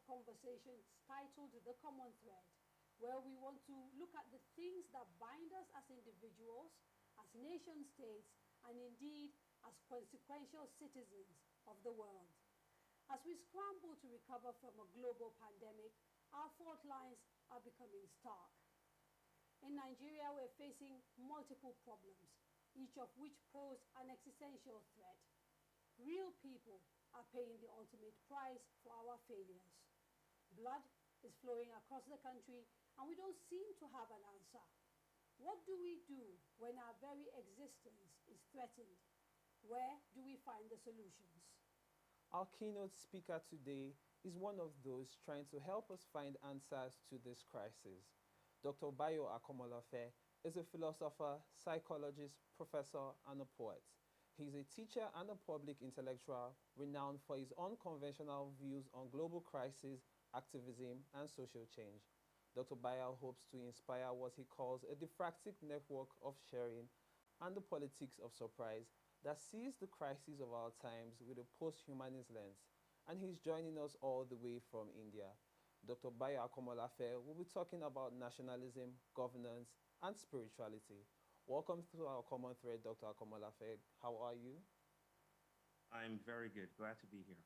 conversations titled The Common Thread, where we want to look at the things that bind us as individuals, as nation states, and indeed as consequential citizens of the world. As we scramble to recover from a global pandemic, our fault lines are becoming stark. In Nigeria, we're facing multiple problems, each of which pose an existential threat. Real people are paying the ultimate price for our failures. Blood is flowing across the country, and we don't seem to have an answer. What do we do when our very existence is threatened? Where do we find the solutions? Our keynote speaker today is one of those trying to help us find answers to this crisis. Dr. Bayo Akomolafe is a philosopher, psychologist, professor, and a poet. He's a teacher and a public intellectual renowned for his unconventional views on global crisis, activism, and social change. Dr. Bayo hopes to inspire what he calls a diffractic network of sharing and the politics of surprise that sees the crisis of our times with a post-humanist lens, and he's joining us all the way from India. Dr. Bayo Akomolafe will be talking about nationalism, governance, and spirituality. Welcome to our common thread, Dr. Akomolafe. How are you? I'm very good. Glad to be here.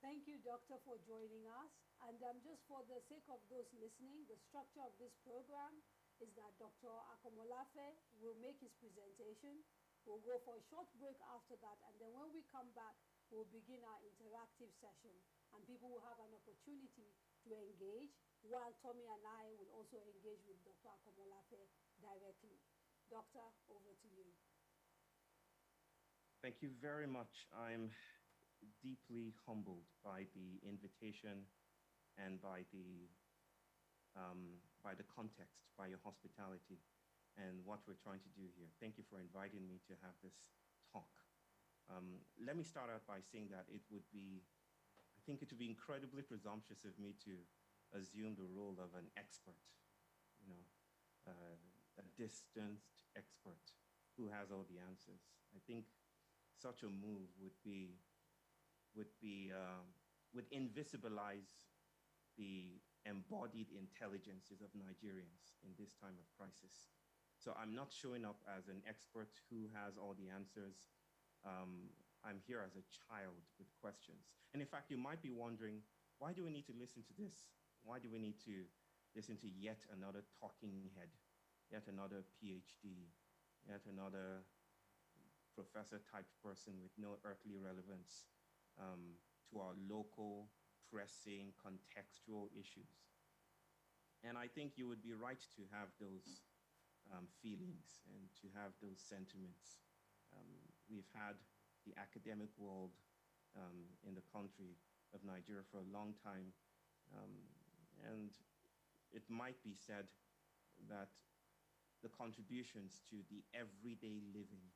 Thank you, Doctor, for joining us. And just for the sake of those listening, the structure of this program is that Dr. Akomolafe will make his presentation. We'll go for a short break after that, and then when we come back, we'll begin our interactive session, and people will have an opportunity to engage, while Tommy and I will also engage with Dr. Akomolafe directly. Doctor, over to you. Thank you very much. I'm deeply humbled by the invitation and by the context, by your hospitality, and what we're trying to do here. Thank you for inviting me to have this talk. Let me start out by saying that I think it would be incredibly presumptuous of me to assume the role of an expert, a distanced expert who has all the answers. I think such a move would invisibilize the embodied intelligences of Nigerians in this time of crisis. So I'm not showing up as an expert who has all the answers. I'm here as a child with questions. And in fact, you might be wondering, why do we need to listen to this? Why do we need to listen to yet another talking head, yet another PhD, yet another professor-type person with no earthly relevance to our local, pressing, contextual issues? And I think you would be right to have those feelings and to have those sentiments. We've had the academic world in the country of Nigeria for a long time, and it might be said that the contributions to the everyday living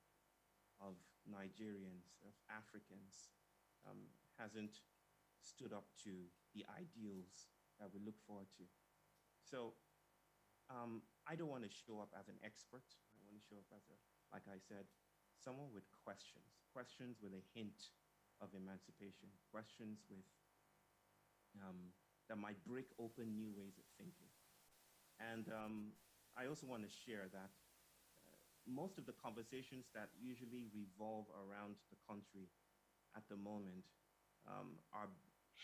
of Nigerians, of Africans, hasn't stood up to the ideals that we look forward to. So I don't want to show up as an expert. I want to show up as, like I said, someone with questions with a hint of emancipation, questions that might break open new ways of thinking. And I also want to share that most of the conversations that usually revolve around the country at the moment are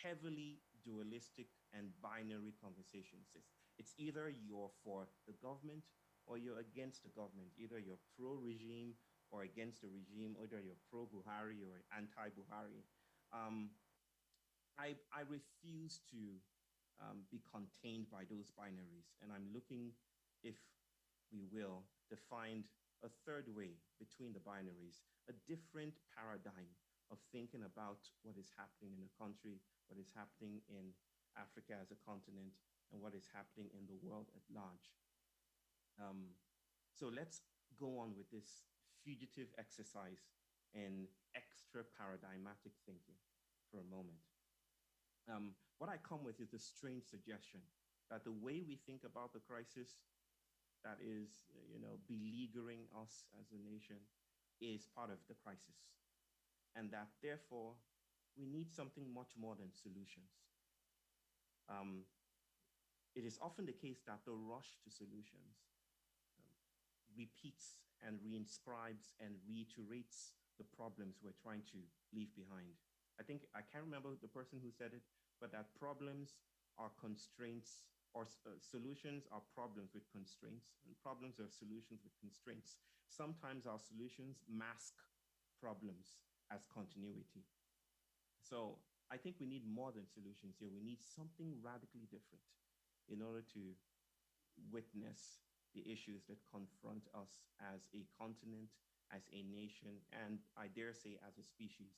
heavily dualistic and binary conversations. It's either you're for the government or you're against the government. Either you're pro-regime or against the regime, either you're pro-Buhari or anti-Buhari. I refuse to be contained by those binaries, and I'm looking, if we will, to find a third way between the binaries, a different paradigm of thinking about what is happening in the country, what is happening in Africa as a continent, and what is happening in the world at large. So let's go on with this fugitive exercise in extra paradigmatic thinking for a moment. What I come with is a strange suggestion that the way we think about the crisis that is, beleaguering us as a nation is part of the crisis. And that therefore, we need something much more than solutions. Um, it is often the case that the rush to solutions repeats and reinscribes and reiterates the problems we're trying to leave behind. I can't remember the person who said it, but that problems are constraints, or solutions are problems with constraints, and problems are solutions with constraints. Sometimes our solutions mask problems as continuity. So I think we need more than solutions here. We need something radically different in order to witness the issues that confront us as a continent, as a nation, and I dare say as a species.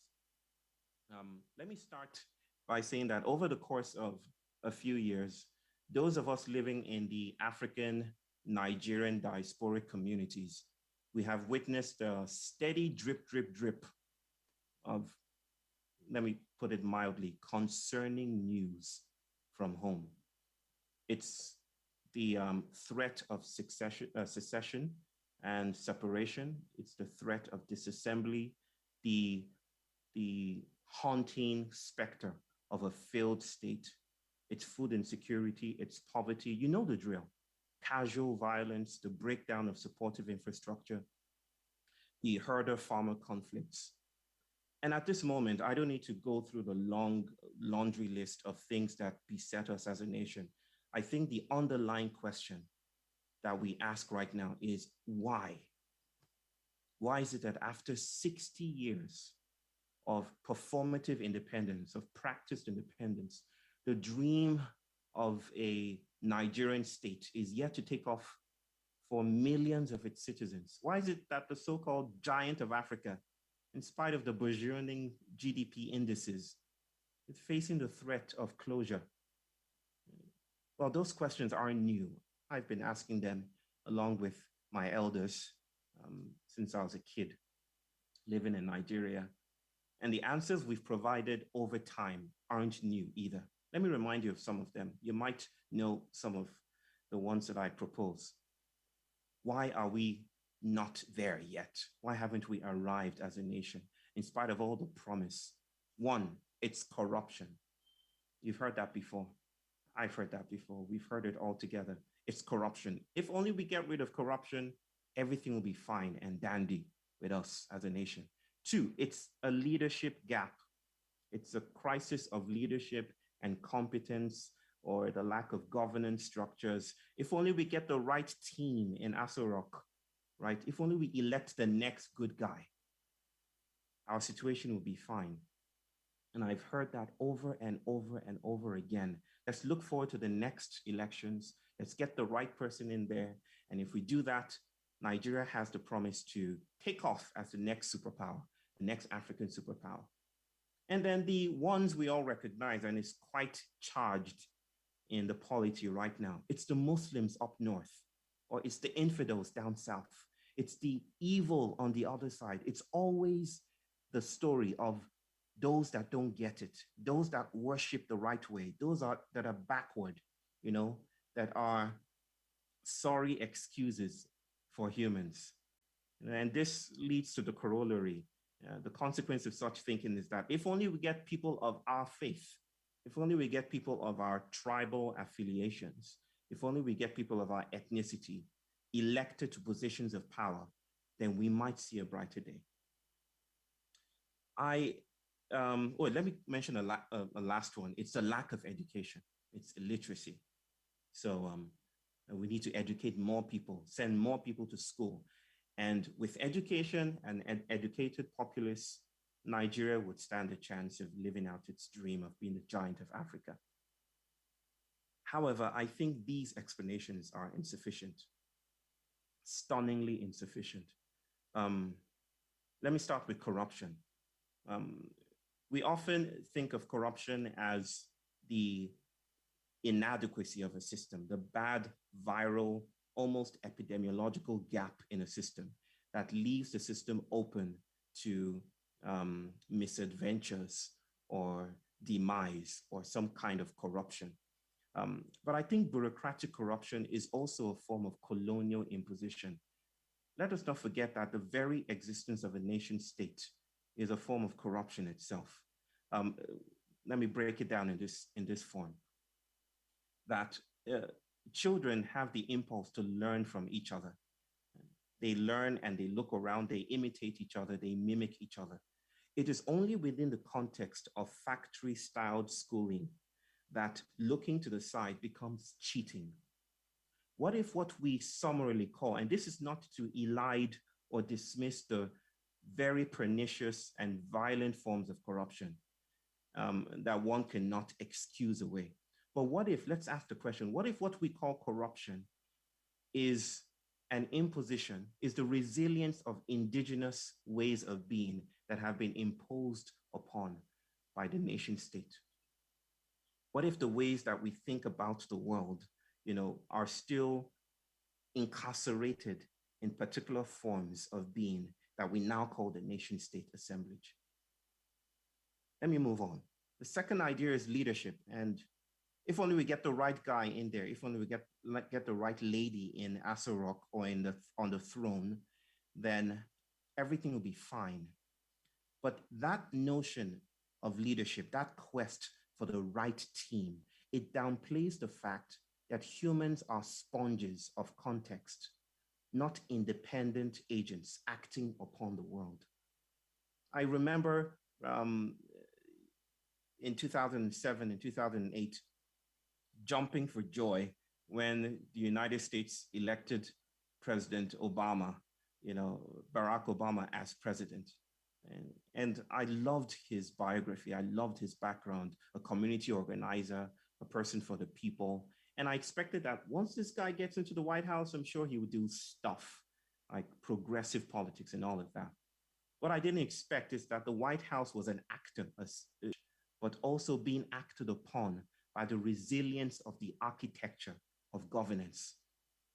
Let me start by saying that over the course of a few years, those of us living in the African, Nigerian diasporic communities, we have witnessed a steady drip, drip, drip of, let me put it mildly, concerning news from home. It's the threat of secession and separation. It's the threat of disassembly, the haunting specter of a failed state. It's food insecurity, it's poverty. You know the drill. Casual violence, the breakdown of supportive infrastructure, the herder-farmer conflicts. And at this moment, I don't need to go through the long laundry list of things that beset us as a nation. I think the underlying question that we ask right now is why? Why is it that after 60 years of performative independence, of practiced independence, the dream of a Nigerian state is yet to take off for millions of its citizens? Why is it that the so-called giant of Africa, in spite of the burgeoning GDP indices, is facing the threat of closure? Well, those questions aren't new. I've been asking them along with my elders since I was a kid living in Nigeria. And the answers we've provided over time aren't new either. Let me remind you of some of them. You might know some of the ones that I propose. Why are we not there yet? Why haven't we arrived as a nation in spite of all the promise? One, it's corruption. You've heard that before. I've heard that before. We've heard it all together. It's corruption. If only we get rid of corruption, everything will be fine and dandy with us as a nation. Two, it's a leadership gap. It's a crisis of leadership and competence, or the lack of governance structures. If only we get the right team in Aso Rock, right? If only we elect the next good guy, our situation will be fine. And I've heard that over and over and over again. Let's look forward to the next elections. Let's get the right person in there. And if we do that, Nigeria has the promise to take off as the next superpower, the next African superpower. And then the ones we all recognize, and it's quite charged in the polity right now. It's the Muslims up north, or it's the infidels down south. It's the evil on the other side. It's always the story of those that don't get it, those that worship the right way, those that are backward, that are sorry excuses for humans. And this leads to the corollary. The consequence of such thinking is that if only we get people of our faith, if only we get people of our tribal affiliations, if only we get people of our ethnicity elected to positions of power, then we might see a brighter day. Let me mention a last one. It's a lack of education. It's illiteracy. So we need to educate more people, send more people to school. And with education and an educated populace, Nigeria would stand a chance of living out its dream of being the giant of Africa. However, I think these explanations are insufficient, stunningly insufficient. Let me start with corruption. We often think of corruption as the inadequacy of a system, the bad, viral, almost epidemiological gap in a system that leaves the system open to misadventures or demise or some kind of corruption. But I think bureaucratic corruption is also a form of colonial imposition. Let us not forget that the very existence of a nation state is a form of corruption itself. Um, let me break it down in this form. That children have the impulse to learn from each other. They learn and they look around, they imitate each other, they mimic each other. It is only within the context of factory-styled schooling that looking to the side becomes cheating. What if what we summarily call, and this is not to elide or dismiss the very pernicious and violent forms of corruption that one cannot excuse away. But what if, let's ask the question, what if what we call corruption is an imposition, is the resilience of indigenous ways of being that have been imposed upon by the nation state? What if the ways that we think about the world, are still incarcerated in particular forms of being that we now call the nation state assemblage? Let me move on. The second idea is leadership. And if only we get the right guy in there, if only we get the right lady in Aso or on the throne, then everything will be fine. But that notion of leadership, that quest for the right team, it downplays the fact that humans are sponges of context, not independent agents acting upon the world. I remember in 2007 and 2008, jumping for joy when the United States elected President Obama, Barack Obama as president. And I loved his biography. I loved his background, a community organizer, a person for the people. And I expected that once this guy gets into the White House, I'm sure he would do stuff like progressive politics and all of that. What I didn't expect is that the White House was an actor, but also being acted upon by the resilience of the architecture of governance.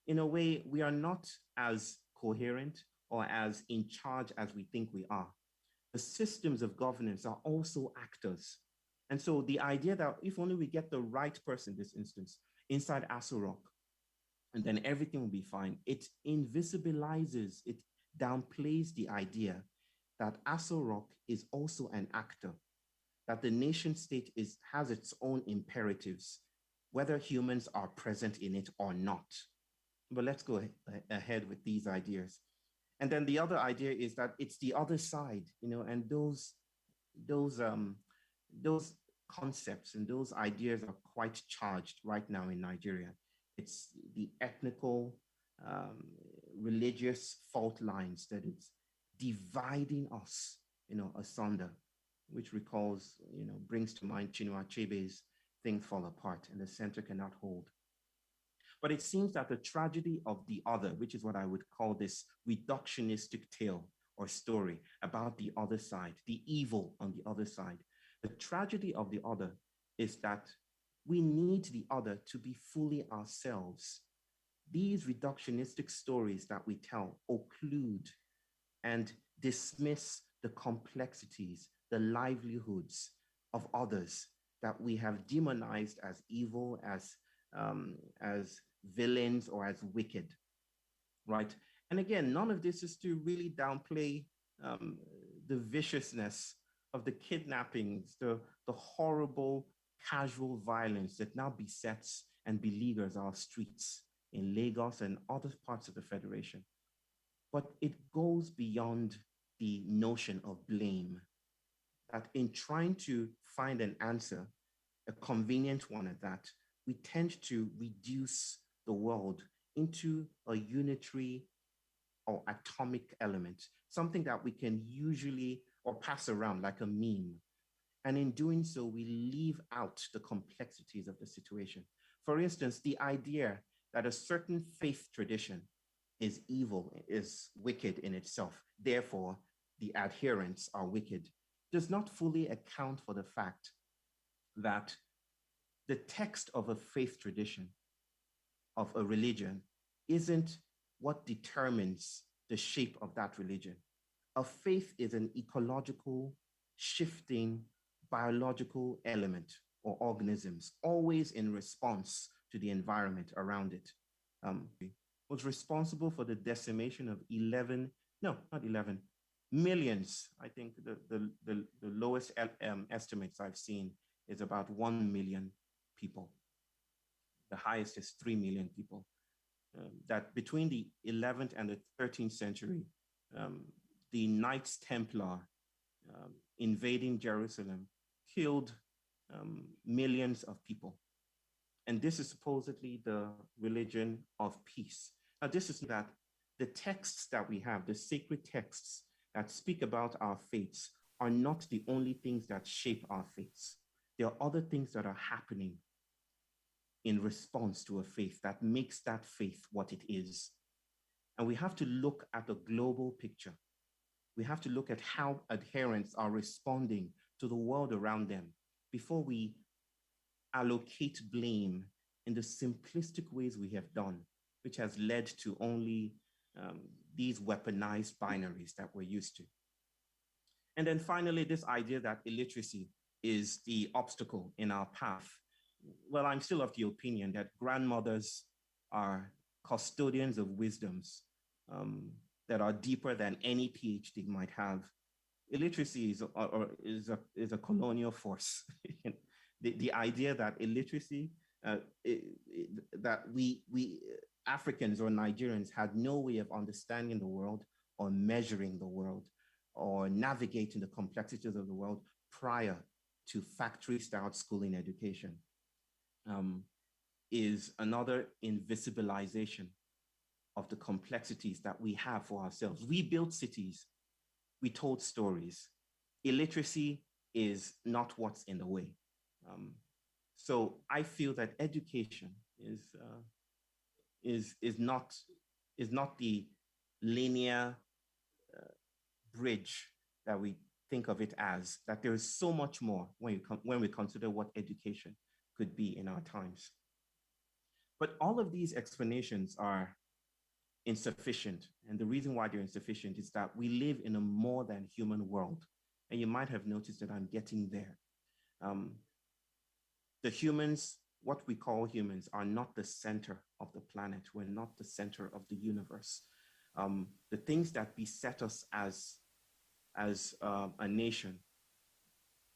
In a way, we are not as coherent or as in charge as we think we are. The systems of governance are also actors. And so the idea that if only we get the right person in this instance inside Aso Rock, and then everything will be fine, it invisibilizes, it downplays the idea that Aso Rock is also an actor, that the nation state has its own imperatives, whether humans are present in it or not. But let's go ahead with these ideas. And then the other idea is that it's the other side, and those concepts and those ideas are quite charged right now in Nigeria. It's the ethnical, religious fault lines that it's dividing us, asunder, which recalls, brings to mind Chinua Achebe's Things Fall Apart and the center cannot hold. But it seems that the tragedy of the other, which is what I would call this reductionistic tale or story about the other side, the evil on the other side, the tragedy of the other is that we need the other to be fully ourselves. These reductionistic stories that we tell occlude and dismiss the complexities, the livelihoods of others that we have demonized as evil, as villains, or as wicked, right? And again, none of this is to really downplay the viciousness of the kidnappings, the horrible casual violence that now besets and beleaguers our streets in Lagos and other parts of the Federation. But it goes beyond the notion of blame, that in trying to find an answer, a convenient one at that, we tend to reduce the world into a unitary or atomic element, something that we can usually or pass around like a meme. And in doing so, we leave out the complexities of the situation. For instance, the idea that a certain faith tradition is evil, is wicked in itself, therefore the adherents are wicked, does not fully account for the fact that the text of a faith tradition, of a religion, isn't what determines the shape of that religion. A faith is an ecological, shifting, biological element or organisms, always in response to the environment around it. Was responsible for the decimation of millions. I think the lowest estimates I've seen is about 1 million people. The highest is 3 million people. That between the 11th and the 13th century, the Knights Templar invading Jerusalem killed millions of people. And this is supposedly the religion of peace. Now, this is that the texts that we have, the sacred texts that speak about our faiths, are not the only things that shape our faiths. There are other things that are happening in response to a faith that makes that faith what it is. And we have to look at the global picture. We have to look at how adherents are responding to the world around them before we allocate blame in the simplistic ways we have done, which has led to only these weaponized binaries that we're used to. And then finally, this idea that illiteracy is the obstacle in our path. Well, I'm still of the opinion that grandmothers are custodians of wisdoms that are deeper than any PhD might have. Illiteracy is a colonial force. The idea that illiteracy, that we Africans or Nigerians had no way of understanding the world or measuring the world or navigating the complexities of the world prior to factory-style schooling education, is another invisibilization of the complexities that we have for ourselves. We built cities, we told stories. Illiteracy is not what's in the way. So I feel that education is not the linear bridge that we think of it as, that there is so much more when we consider what education could be in our times. But all of these explanations are insufficient. And the reason why they're insufficient is that we live in a more than human world. And you might have noticed that I'm getting there. The humans, what we call humans, are not the center of the planet. We're not the center of the universe. The things that beset us as a nation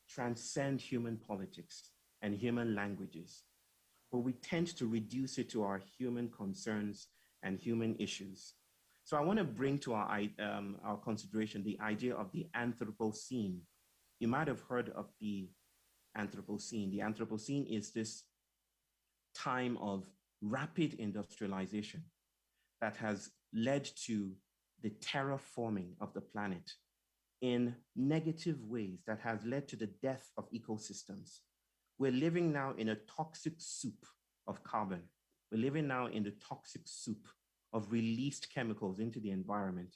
transcend human politics and human languages, but we tend to reduce it to our human concerns and human issues. So I want to bring to our consideration the idea of the Anthropocene. You might have heard of the Anthropocene. The Anthropocene is this time of rapid industrialization that has led to the terraforming of the planet in negative ways, that has led to the death of ecosystems. We're living now in a toxic soup of carbon. We're living now in the toxic soup of released chemicals into the environment.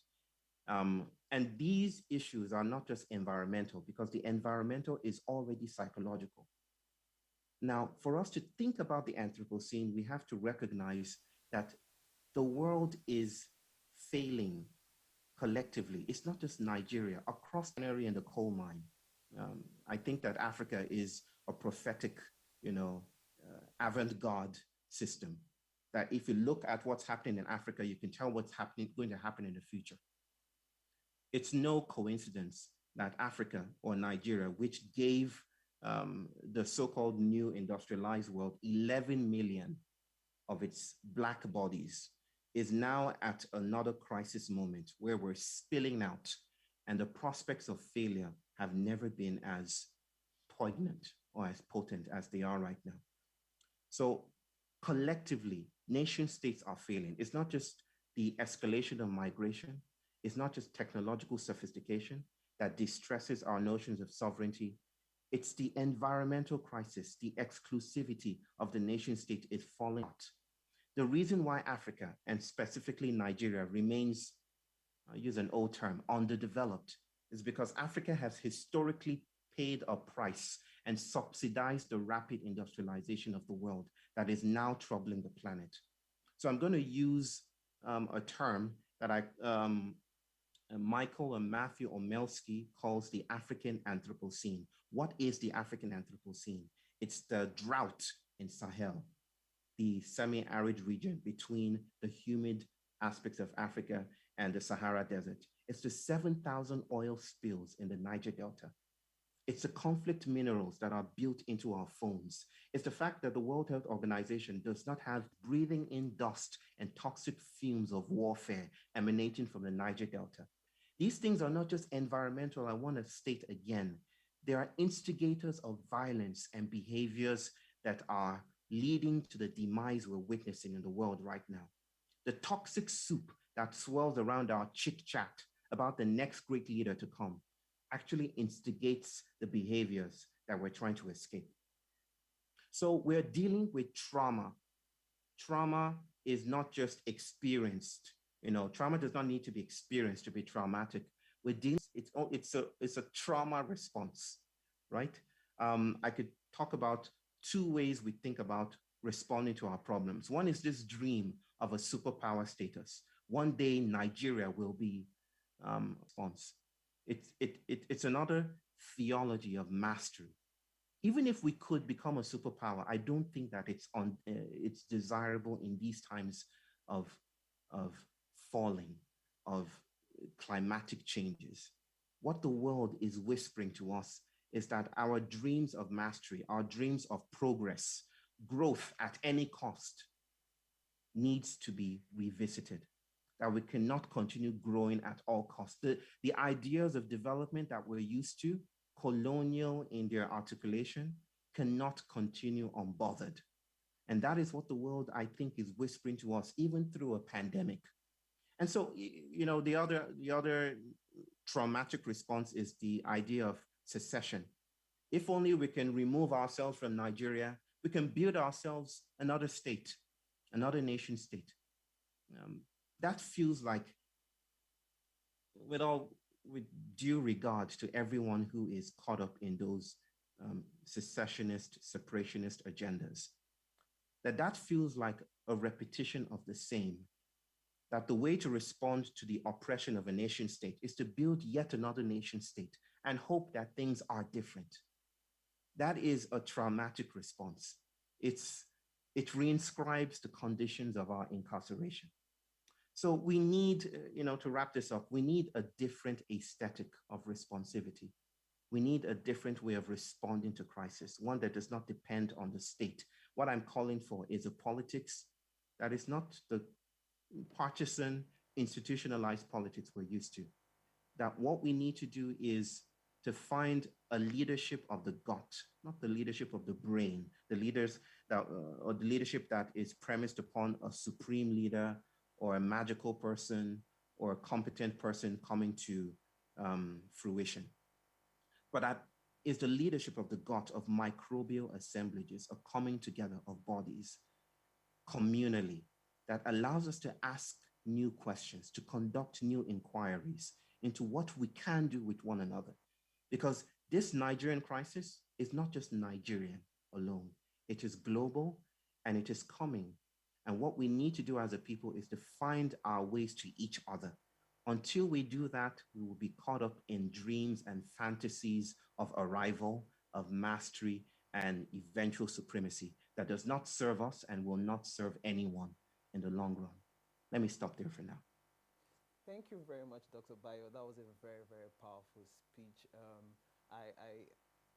And these issues are not just environmental, because the environmental is already psychological. Now, for us to think about the Anthropocene, we have to recognize that the world is failing collectively. It's not just Nigeria, across the canary and the coal mine. I think that Africa is a prophetic, avant-garde system, that if you look at what's happening in Africa, you can tell what's going to happen in the future. It's no coincidence that Africa or Nigeria, which gave the so-called new industrialized world 11 million of its black bodies, is now at another crisis moment where we're spilling out, and the prospects of failure have never been as poignant or as potent as they are right now. So collectively, nation states are failing. It's not just the escalation of migration. It's not just technological sophistication that distresses our notions of sovereignty. It's the environmental crisis. The exclusivity of the nation state is falling out. The reason why Africa, and specifically Nigeria, remains, I'll use an old term, underdeveloped, is because Africa has historically paid a price and subsidized the rapid industrialization of the world that is now troubling the planet. So I'm going to use a term that Michael and Matthew Omelski calls the African Anthropocene. What is the African Anthropocene? It's the drought in Sahel, the semi-arid region between the humid aspects of Africa and the Sahara Desert. It's the 7,000 oil spills in the Niger Delta. It's the conflict minerals that are built into our phones. It's the fact that the World Health Organization does not have breathing in dust and toxic fumes of warfare emanating from the Niger Delta. These things are not just environmental, I want to state again. They are instigators of violence and behaviors that are leading to the demise we're witnessing in the world right now. The toxic soup that swirls around our chit chat about the next great leader to come actually instigates the behaviors that we're trying to escape. So we're dealing with trauma. Trauma is not just experienced. Trauma does not need to be experienced to be traumatic. We're dealing, it's a trauma response, right? I could talk about two ways we think about responding to our problems. One is this dream of a superpower status. One day Nigeria will be response. It's another theology of mastery. Even if we could become a superpower, I don't think that it's desirable in these times of falling, of climatic changes. What the world is whispering to us is that our dreams of mastery, our dreams of progress, growth at any cost needs to be revisited, that we cannot continue growing at all costs. The ideas of development that we're used to, colonial in their articulation, cannot continue unbothered. And that is what the world, I think, is whispering to us, even through a pandemic. And so, the other traumatic response is the idea of secession. If only we can remove ourselves from Nigeria, we can build ourselves another state, another nation state. That feels like, with due regard to everyone who is caught up in those secessionist, separationist agendas, that feels like a repetition of the same, that the way to respond to the oppression of a nation state is to build yet another nation state and hope that things are different. That is a traumatic response. It reinscribes the conditions of our incarceration. So we need, to wrap this up, we need a different aesthetic of responsivity. We need a different way of responding to crisis, one that does not depend on the state. What I'm calling for is a politics that is not the partisan, institutionalized politics we're used to. That what we need to do is to find a leadership of the gut, not the leadership of the brain, the leadership that is premised upon a supreme leader or a magical person or a competent person coming to fruition. But that is the leadership of the gut, of microbial assemblages, a coming together of bodies communally that allows us to ask new questions, to conduct new inquiries into what we can do with one another. Because this Nigerian crisis is not just Nigerian alone. It is global and it is coming. And what we need to do as a people is to find our ways to each other. Until we do that, we will be caught up in dreams and fantasies of arrival, of mastery, and eventual supremacy that does not serve us and will not serve anyone in the long run. Let me stop there for now. Thank you very much, Dr. Bayo. That was a very, very powerful speech.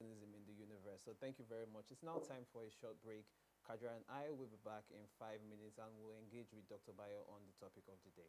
In the universe. So thank you very much. It's now time for a short break. Kadra and I will be back in 5 minutes and we'll engage with Dr. Bayo on the topic of the day.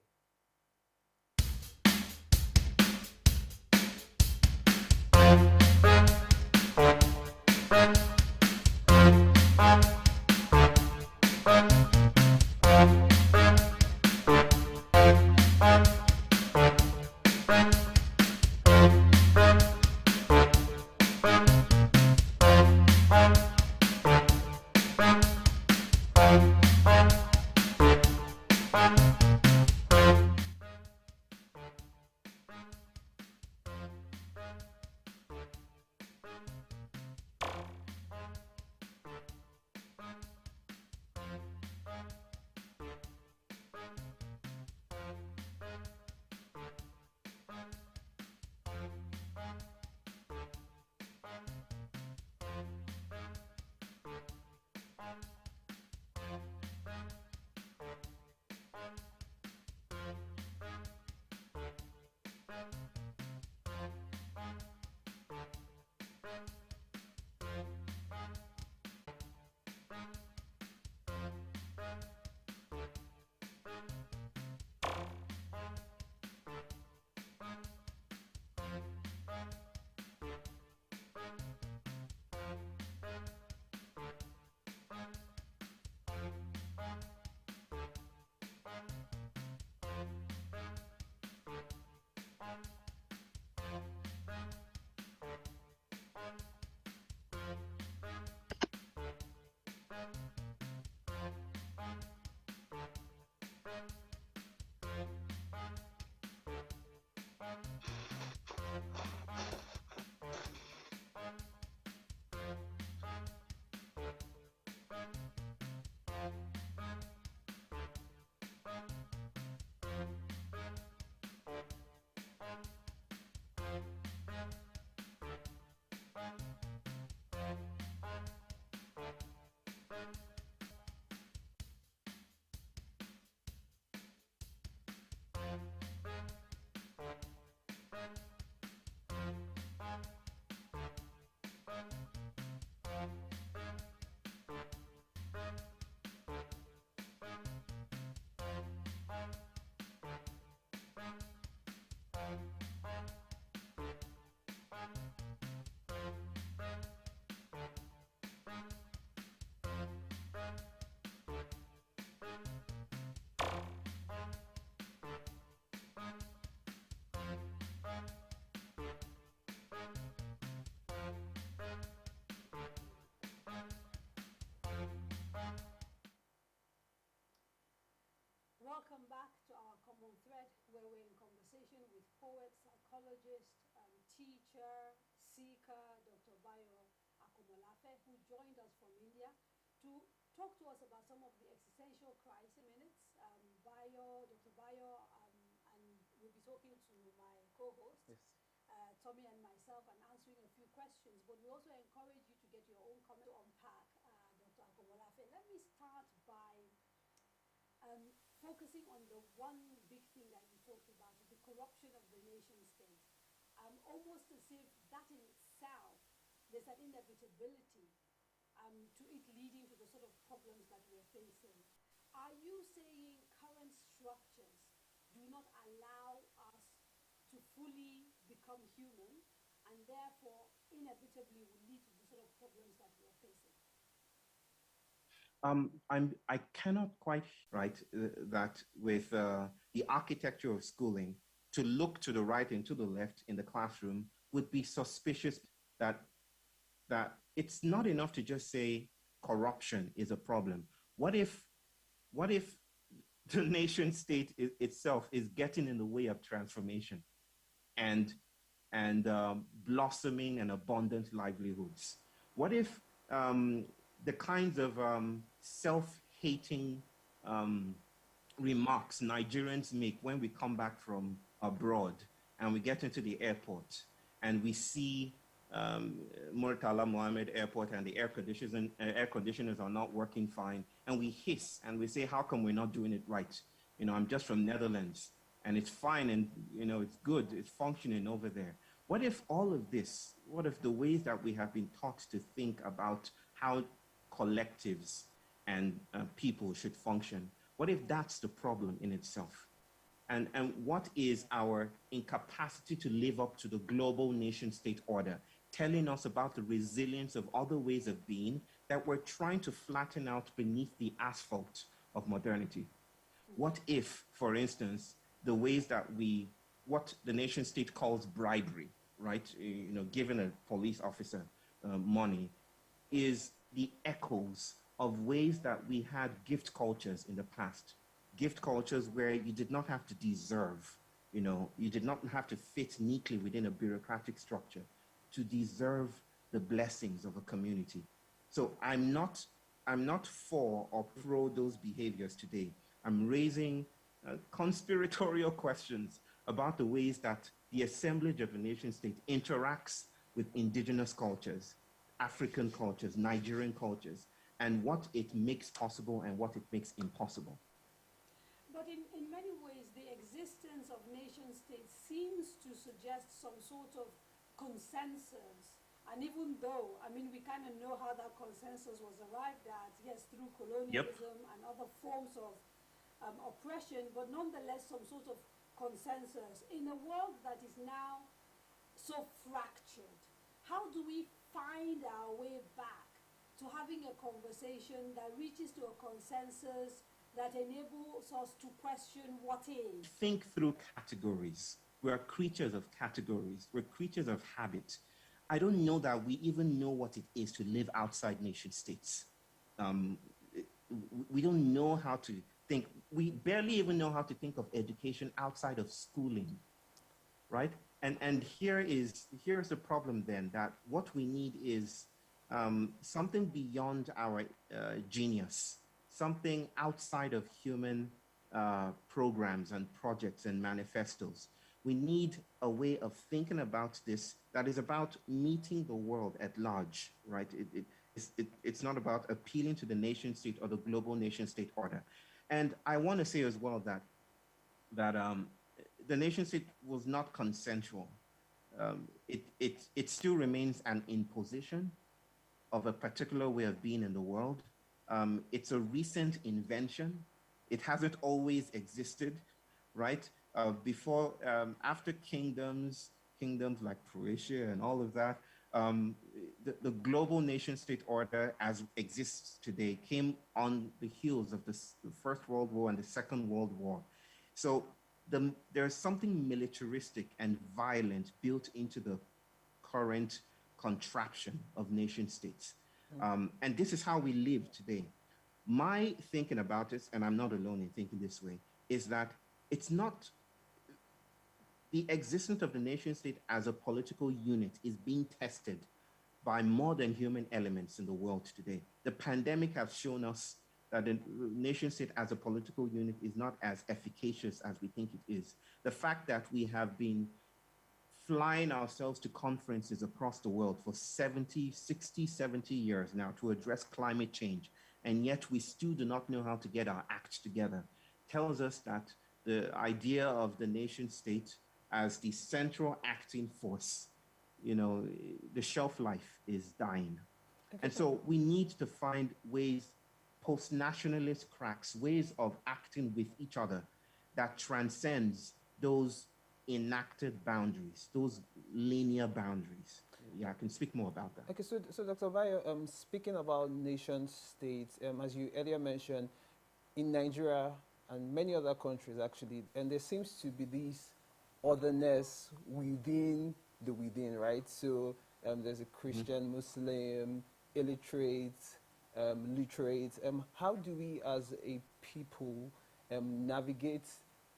Welcome back to our common thread, where we're in conversation with poet, psychologist, teacher, seeker, Dr. Bayo Akomolafe, who joined us from India to talk to us about some of the existential crisis minutes. Dr. Bayo, and we'll be talking to my co-host, Yes. Tommy and myself, and answering a few questions. But we also encourage you to get your own comment to unpack, Dr. Akomolafe. Let me start by focusing on the one big thing that you talked about, the corruption of the nation state. Almost as if that in itself, there's an inevitability to it leading to the sort of problems that we're facing. Are you saying current structures do not allow us to fully become human, and therefore inevitably will lead to the sort of problems that we're facing? I cannot quite right that with the architecture of schooling, to look to the right and to the left in the classroom would be suspicious. That it's not enough to just say corruption is a problem. What if the nation state itself is getting in the way of transformation and blossoming and abundant livelihoods? What if the kinds of self-hating remarks Nigerians make when we come back from abroad and we get into the airport and we see Murtala Mohammed Airport and the air conditioners are not working fine, and we hiss and we say, how come we're not doing it right? I'm just from Netherlands and it's fine, and it's good, it's functioning over there. What if all of this, what if the ways that we have been taught to think about how collectives and people should function, what if that's the problem in itself? And what is our incapacity to live up to the global nation-state order, telling us about the resilience of other ways of being that we're trying to flatten out beneath the asphalt of modernity? What if, for instance, the ways that what the nation-state calls bribery, right? Giving a police officer money, is the echoes of ways that we had gift cultures in the past. Gift cultures where you did not have to deserve, you did not have to fit neatly within a bureaucratic structure to deserve the blessings of a community. So I'm not for or pro those behaviors today. I'm raising conspiratorial questions about the ways that the assemblage of a nation state interacts with indigenous cultures, African cultures, Nigerian cultures, and what it makes possible and what it makes impossible. But in many ways, the existence of nation states seems to suggest some sort of consensus And even though, I mean, we kind of know how that consensus was arrived at, yes, through Yep. colonialism and other forms of oppression, but nonetheless, some sort of consensus in a world that is now so fractured. How do we find our way back to having a conversation that reaches to a consensus that enables us to question what is? Think through categories. We're creatures of categories. We're creatures of habit. I don't know that we even know what it is to live outside nation states. Um, we don't know how to think. We barely even know how to think of education outside of schooling, right? And here's the problem then, that what we need is something beyond our genius, something outside of human programs and projects and manifestos. We need a way of thinking about this that is about meeting the world at large, right? It's not about appealing to the nation state or the global nation state order. And I want to say as well that the nation state was not consensual. It still remains an imposition of a particular way of being in the world. It's a recent invention. It hasn't always existed, right? After kingdoms like Croatia and all of that, the global nation state order as exists today came on the heels of the First World War and the Second World War. So there's something militaristic and violent built into the current contraption of nation states. And this is how we live today. My thinking about this, and I'm not alone in thinking this way, is that it's not the existence of the nation state as a political unit is being tested by more than human elements in the world today. The pandemic has shown us that the nation state as a political unit is not as efficacious as we think it is. The fact that we have been flying ourselves to conferences across the world for 60, 70 years now to address climate change, and yet we still do not know how to get our act together, tells us that the idea of the nation state as the central acting force, the shelf life is dying. And so we need to find ways, post-nationalist cracks, ways of acting with each other that transcends those enacted boundaries, those linear boundaries. Yeah, I can speak more about that. Okay, so Dr. Bayo, speaking about nation states, as you earlier mentioned, in Nigeria and many other countries actually, and there seems to be this otherness within the within, right? So there's a Christian, Muslim, illiterate, literate. How do we as a people navigate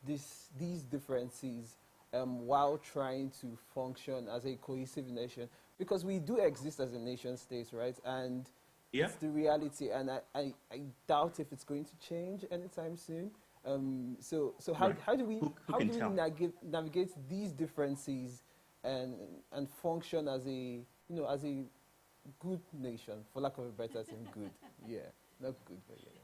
these differences while trying to function as a cohesive nation? Because we do exist as a nation state, right? And it's the reality, and I doubt if it's going to change anytime soon. So how do we navigate these differences and function as a good nation, for lack of a better term? Good, yeah, not good, but yeah.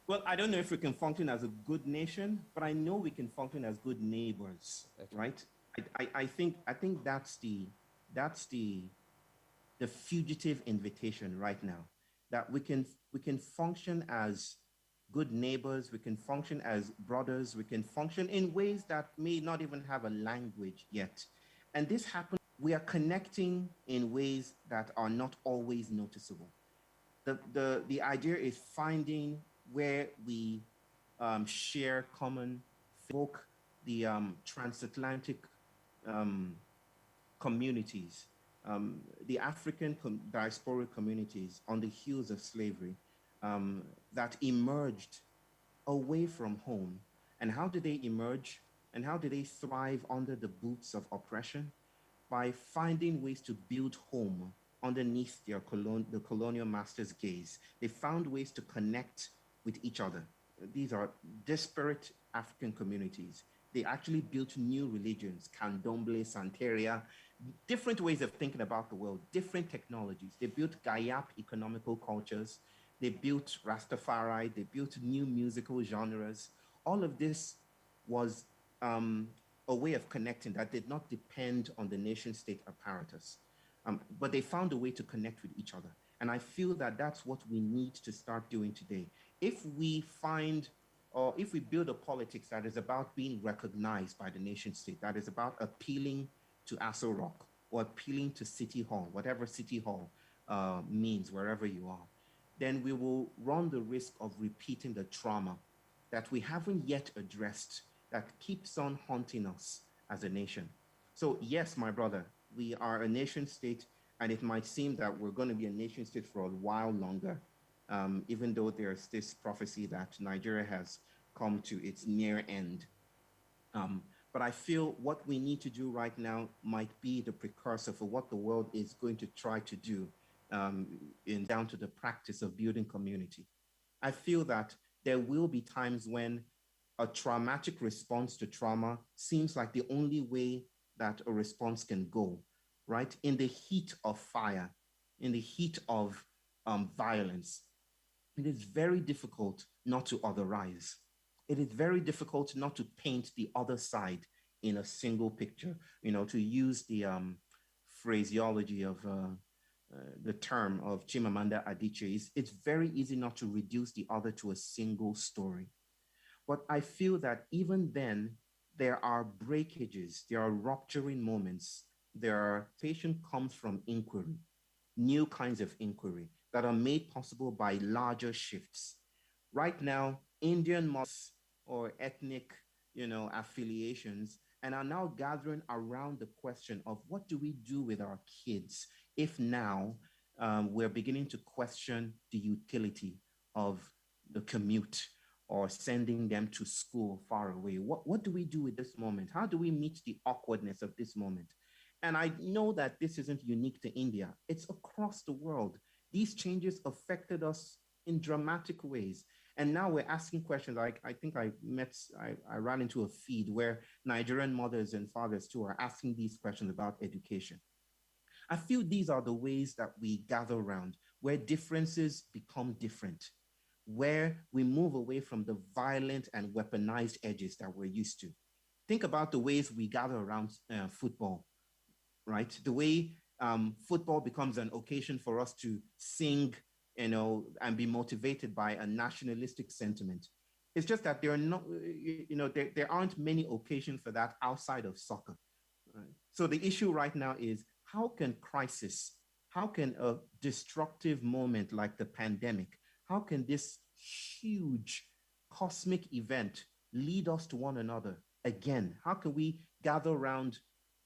Well, I don't know if we can function as a good nation, but I know we can function as good neighbors, right? I think that's the fugitive invitation right now, that we can function as good neighbors, we can function as brothers, we can function in ways that may not even have a language yet. And this happens, we are connecting in ways that are not always noticeable. The idea is finding where we share common folk, the transatlantic communities, the African diasporic communities on the heels of slavery that emerged away from home. And how did they emerge? And how did they thrive under the boots of oppression? By finding ways to build home underneath the colonial master's gaze. They found ways to connect with each other. These are disparate African communities. They actually built new religions, Candomblé, Santeria, different ways of thinking about the world, different technologies. They built Gayap economical cultures. They built Rastafari. They built new musical genres. All of this was a way of connecting that did not depend on the nation state apparatus. but they found a way to connect with each other. And I feel that that's what we need to start doing today. If we find, or if we build a politics that is about being recognized by the nation state, that is about appealing to Aso Rock or appealing to City Hall, whatever City Hall means, wherever you are, then we will run the risk of repeating the trauma that we haven't yet addressed that keeps on haunting us as a nation. So yes, my brother, we are a nation state, and it might seem that we're going to be a nation state for a while longer, even though there's this prophecy that Nigeria has come to its near end. But I feel what we need to do right now might be the precursor for what the world is going to try to do in down to the practice of building community. I feel that there will be times when a traumatic response to trauma seems like the only way that a response can go, right? In the heat of fire, in the heat of violence, it is very difficult not to otherize. It is very difficult not to paint the other side in a single picture, to use the phraseology of the term of Chimamanda Adichie. It's very easy not to reduce the other to a single story. But I feel that even then, there are breakages, there are rupturing moments, patient comes from inquiry, new kinds of inquiry that are made possible by larger shifts. Right now, Indian Muslims or ethnic, affiliations, and are now gathering around the question of what do we do with our kids if now we're beginning to question the utility of the commute or sending them to school far away. What do we do with this moment? How do we meet the awkwardness of this moment? And I know that this isn't unique to India. It's across the world. These changes affected us in dramatic ways. And now we're asking questions. I think I ran into a feed where Nigerian mothers and fathers too are asking these questions about education. I feel these are the ways that we gather around, where differences become different, where we move away from the violent and weaponized edges that we're used to. Think about the ways we gather around football, right? The way football becomes an occasion for us to sing, and be motivated by a nationalistic sentiment. It's just that there are not, there aren't many occasions for that outside of soccer. Right? So the issue right now is how can a destructive moment like the pandemic, how can this huge cosmic event lead us to one another again? How can we gather around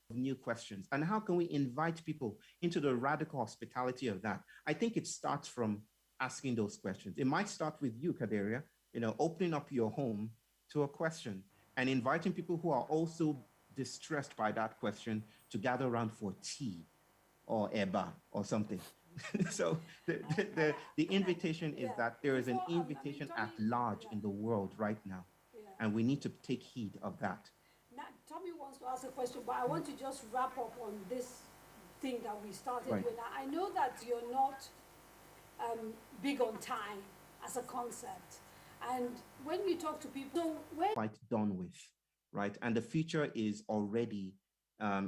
new questions? And how can we invite people into the radical hospitality of that? I think it starts from asking those questions. It might start with you, Kaderia, opening up your home to a question and inviting people who are also distressed by that question to gather around for tea or eba or something. So the invitation is that there is an invitation at large in the world right now, and we need to take heed of that. Now, Tommy wants to ask a question, but I want to just wrap up on this thing that we started with. I know that you're not big on time as a concept, and when you talk to people, quite done with, right? And the future is already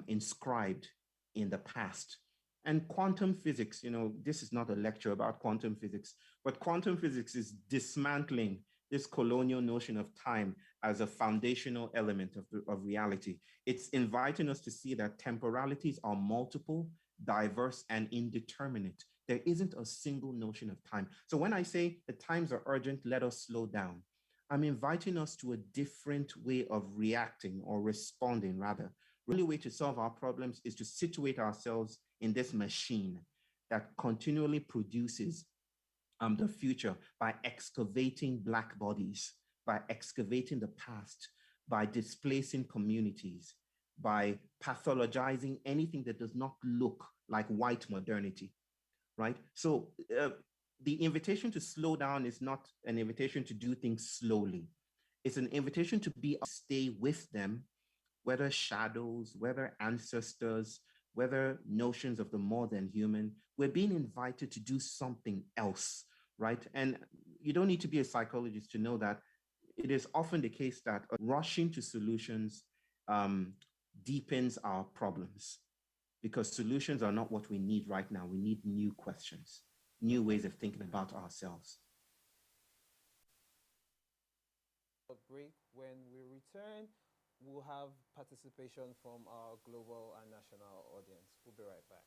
inscribed in the past. And quantum physics, this is not a lecture about quantum physics, but quantum physics is dismantling this colonial notion of time as a foundational element of reality. It's inviting us to see that temporalities are multiple, diverse, and indeterminate. There isn't a single notion of time. So when I say the times are urgent, let us slow down, I'm inviting us to a different way of reacting or responding, rather. The only way to solve our problems is to situate ourselves in this machine that continually produces the future by excavating Black bodies, by excavating the past, by displacing communities, by pathologizing anything that does not look like white modernity, right? So the invitation to slow down is not an invitation to do things slowly. It's an invitation to stay with them, whether shadows, whether ancestors, whether notions of the more than human. We're being invited to do something else, right? And you don't need to be a psychologist to know that it is often the case that rushing to solutions deepens our problems. because solutions are not what we need right now. We need new questions, new ways of thinking about ourselves. A break. When we return, we'll have participation from our global and national audience. We'll be right back.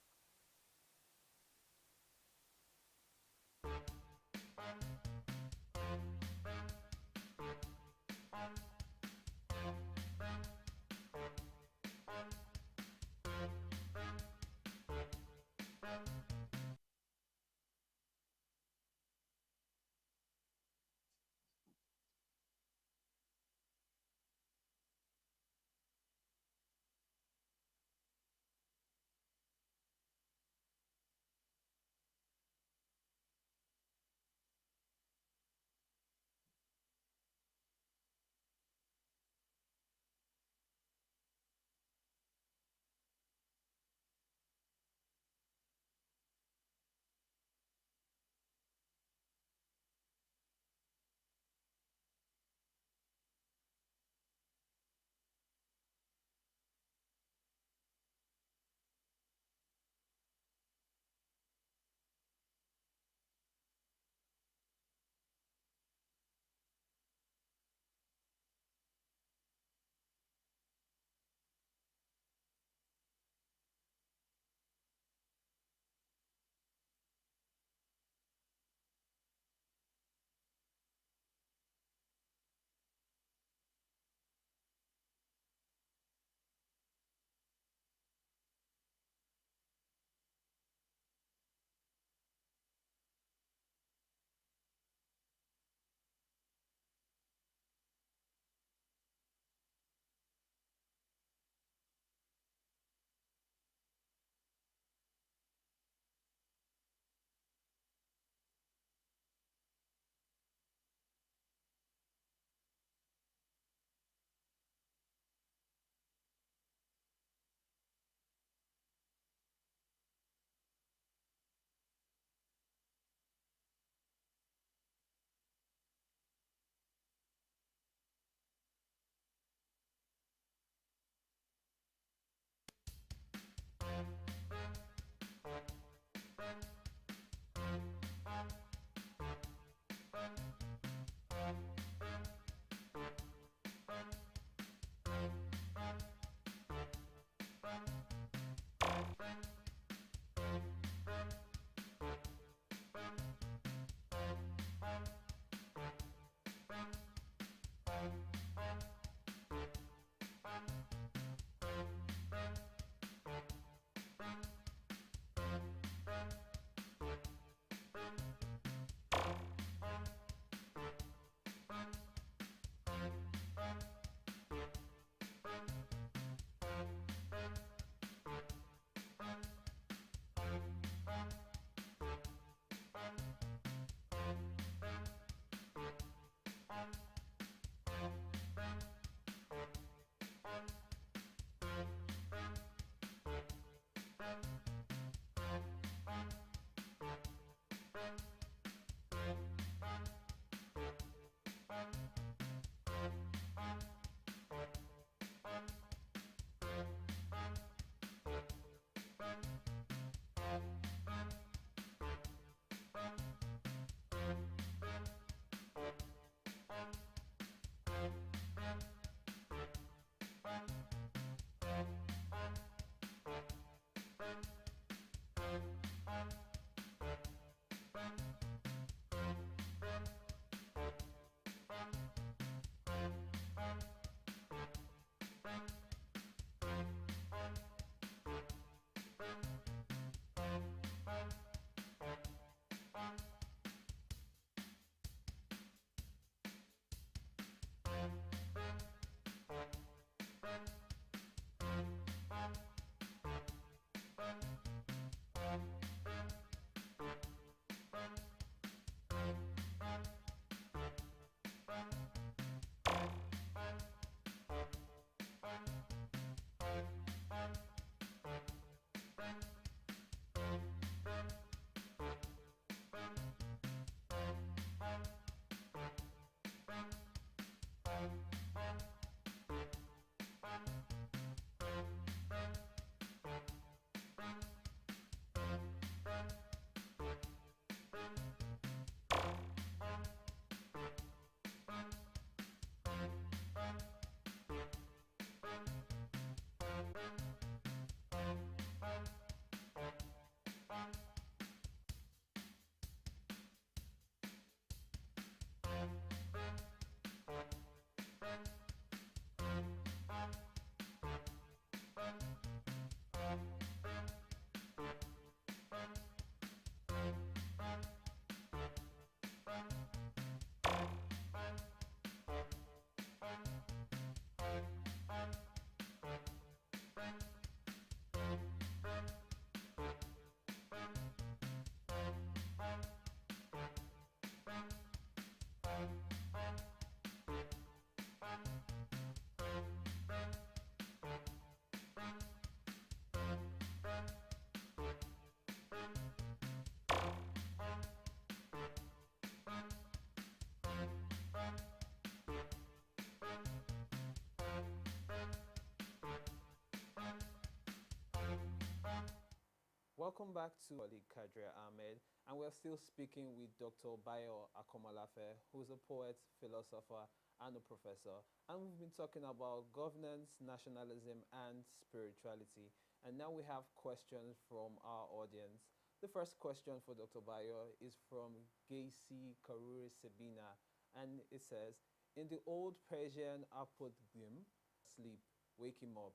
Welcome back to colleague Kadria Ahmed, and we're still speaking with Dr. Bayo Akomolafe, who's a poet, philosopher, and a professor. And we've been talking about governance, nationalism, and spirituality. And now we have questions from our audience. The first question for Dr. Bayo is from Gacy Karuri Sabina, and it says, in the old Persian apodgm, sleep, wake him up.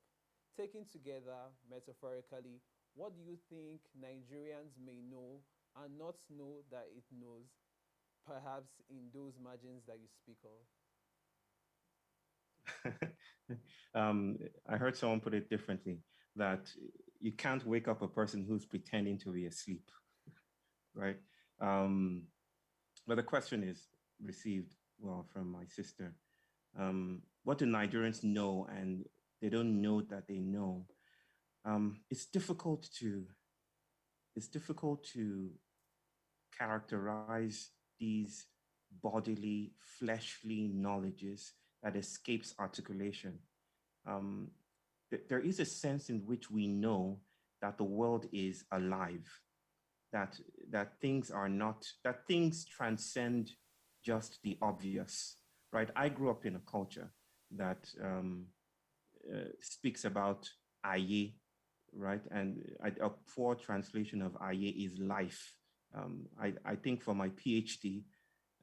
Taken together, metaphorically, what do you think Nigerians may know and not know that it knows, perhaps in those margins that you speak of? I heard someone put it differently, that you can't wake up a person who's pretending to be asleep, right? But the question is received well from my sister. What do Nigerians know and they don't know that they know? It's difficult to characterize these bodily, fleshly knowledges that escapes articulation. There is a sense in which we know that the world is alive, that things are not, that things transcend just the obvious, right? I grew up in a culture that speaks about aye, right? And a poor translation of aye is life. I think for my PhD,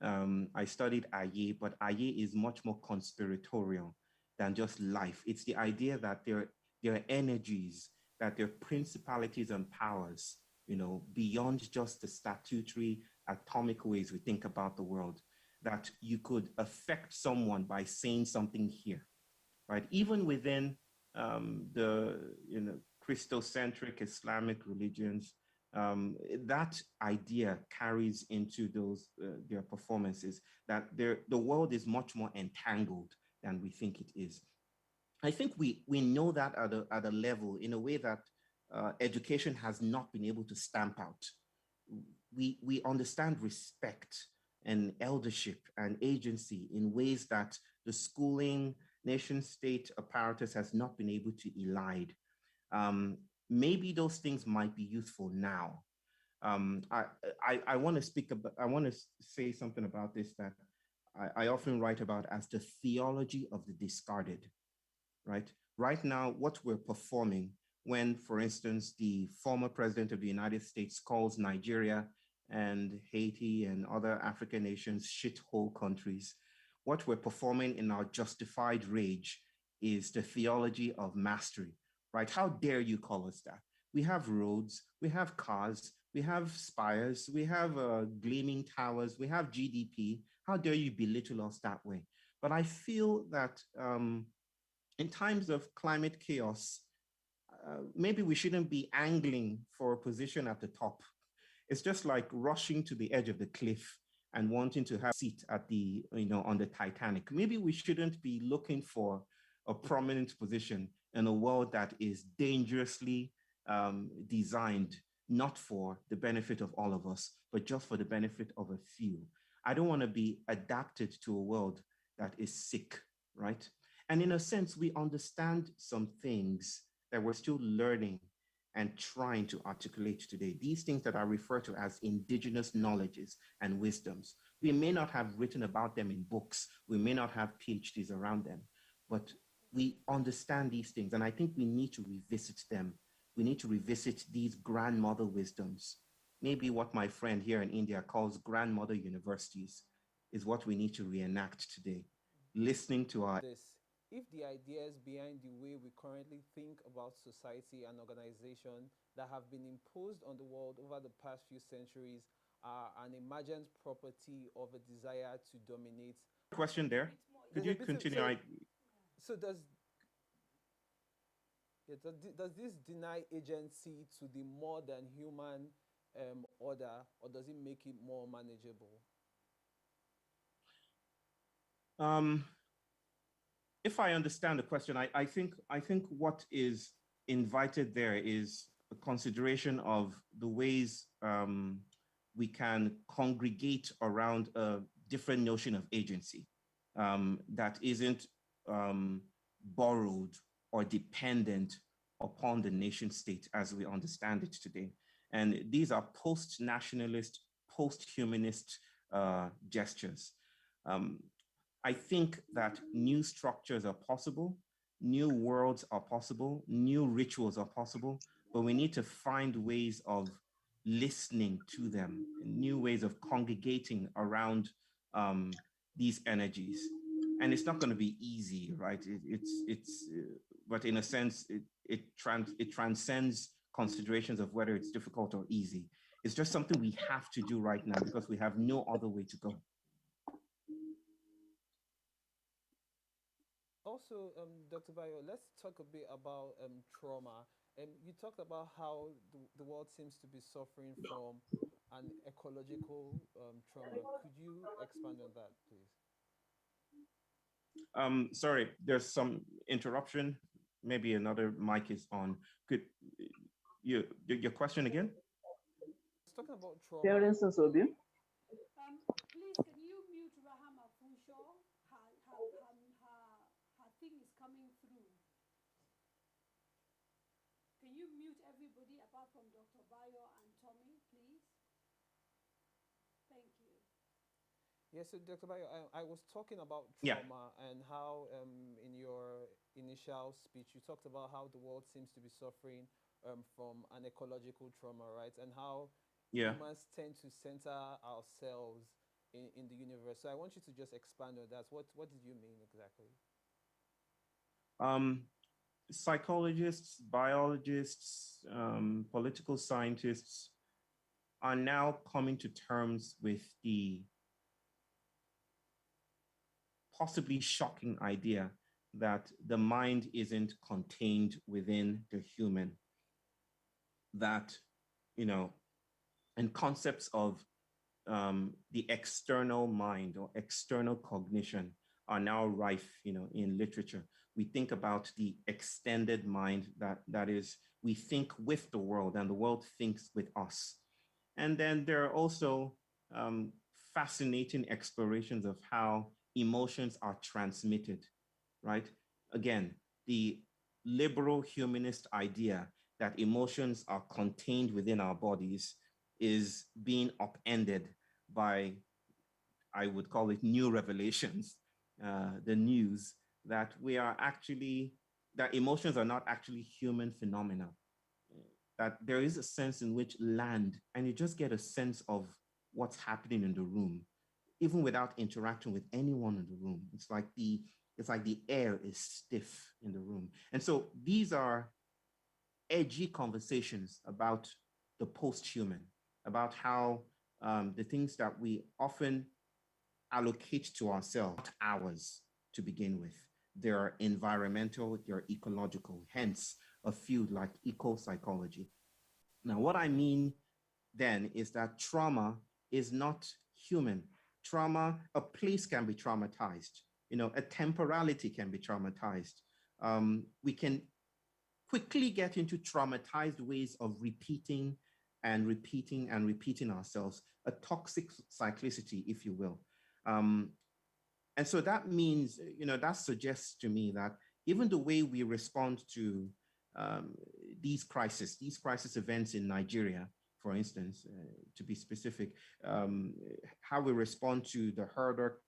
I studied aye, but aye is much more conspiratorial than just life. It's the idea that there are energies, that there are principalities and powers, you know, beyond just the statutory atomic ways we think about the world, that you could affect someone by saying something here, right? Even within the Christocentric Islamic religions, that idea carries into those their performances, that the world is much more entangled than we think it is. I think we know that at a level, in a way that education has not been able to stamp out. We understand respect and eldership and agency in ways that the schooling, nation-state apparatus has not been able to elide. Maybe those things might be useful now. I want to speak about, I want to say something about this that I often write about as the theology of the discarded, right? Right now, what we're performing when, for instance, the former president of the United States calls Nigeria and Haiti and other African nations shithole countries, what we're performing in our justified rage is the theology of mastery, right? How dare you call us that? We have roads, we have cars, we have spires, we have gleaming towers, we have GDP. How dare you belittle us that way? But I feel that in times of climate chaos, maybe we shouldn't be angling for a position at the top. It's just like rushing to the edge of the cliff and wanting to have a seat at the, on the Titanic. Maybe we shouldn't be looking for a prominent position in a world that is dangerously designed not for the benefit of all of us, but just for the benefit of a few. I don't want to be adapted to a world that is sick, right? And in a sense, we understand some things that we're still learning and trying to articulate today. These things that I refer to as indigenous knowledges and wisdoms. We may not have written about them in books. We may not have PhDs around them, but we understand these things. And I think we need to revisit them. We need to revisit these grandmother wisdoms. Maybe what my friend here in India calls grandmother universities is what we need to reenact today. listening to our this. If the ideas behind the way we currently think about society and organization that have been imposed on the world over the past few centuries are an emergent property of a desire to dominate. question there. Could There's a you bit of, continue? so does yeah, does this deny agency to the more than human order, or does it make it more manageable? Um, if I understand the question, I think what is invited there is a consideration of the ways we can congregate around a different notion of agency that isn't borrowed or dependent upon the nation state as we understand it today. And these are post-nationalist, post-humanist gestures. Um, I think that new structures are possible, new worlds are possible, new rituals are possible, but we need to find ways of listening to them, new ways of congregating around these energies. And it's not going to be easy, right? But in a sense, it transcends considerations of whether it's difficult or easy. It's just something we have to do right now because we have no other way to go. Also, Dr. Bayo, let's talk a bit about trauma. You talked about how the world seems to be suffering from an ecological trauma. Could you expand on that, please? Sorry, there's some interruption. Maybe another mic is on. Could your question again? Let's talk about trauma. Please, can you mute Rahama Funshaw? Her thing is coming through. Can you mute everybody apart from Dr. Bayo and Tommy, please? Thank you. Yes, so Dr. Bayo, I was talking about Yeah. trauma and how in your initial speech you talked about how the world seems to be suffering from an ecological trauma, right? And how Yeah. humans tend to center ourselves in the universe. So I want you to just expand on that. What did you mean exactly? Psychologists, biologists, political scientists are now coming to terms with the possibly shocking idea that the mind isn't contained within the human. That, and concepts of the external mind or external cognition are now rife, in literature. We think about the extended mind, that is, we think with the world and the world thinks with us. And then there are also fascinating explorations of how emotions are transmitted, right? Again, the liberal humanist idea that emotions are contained within our bodies is being upended by, I would call it, new revelations, the news that that emotions are not actually human phenomena, that there is a sense in which land, and you just get a sense of what's happening in the room, even without interacting with anyone in the room. It's like the air is stiff in the room. And so these are edgy conversations about the post-human, about how the things that we often allocate to ourselves, not ours to begin with. They're environmental, they're ecological, hence a field like eco-psychology. Now, what I mean then is that trauma is not human. Trauma, a place can be traumatized, a temporality can be traumatized. We can quickly get into traumatized ways of repeating and repeating and repeating ourselves, a toxic cyclicity, if you will. And so that means, that suggests to me that even the way we respond to these crisis events in Nigeria, for instance, to be specific, how we respond to the herder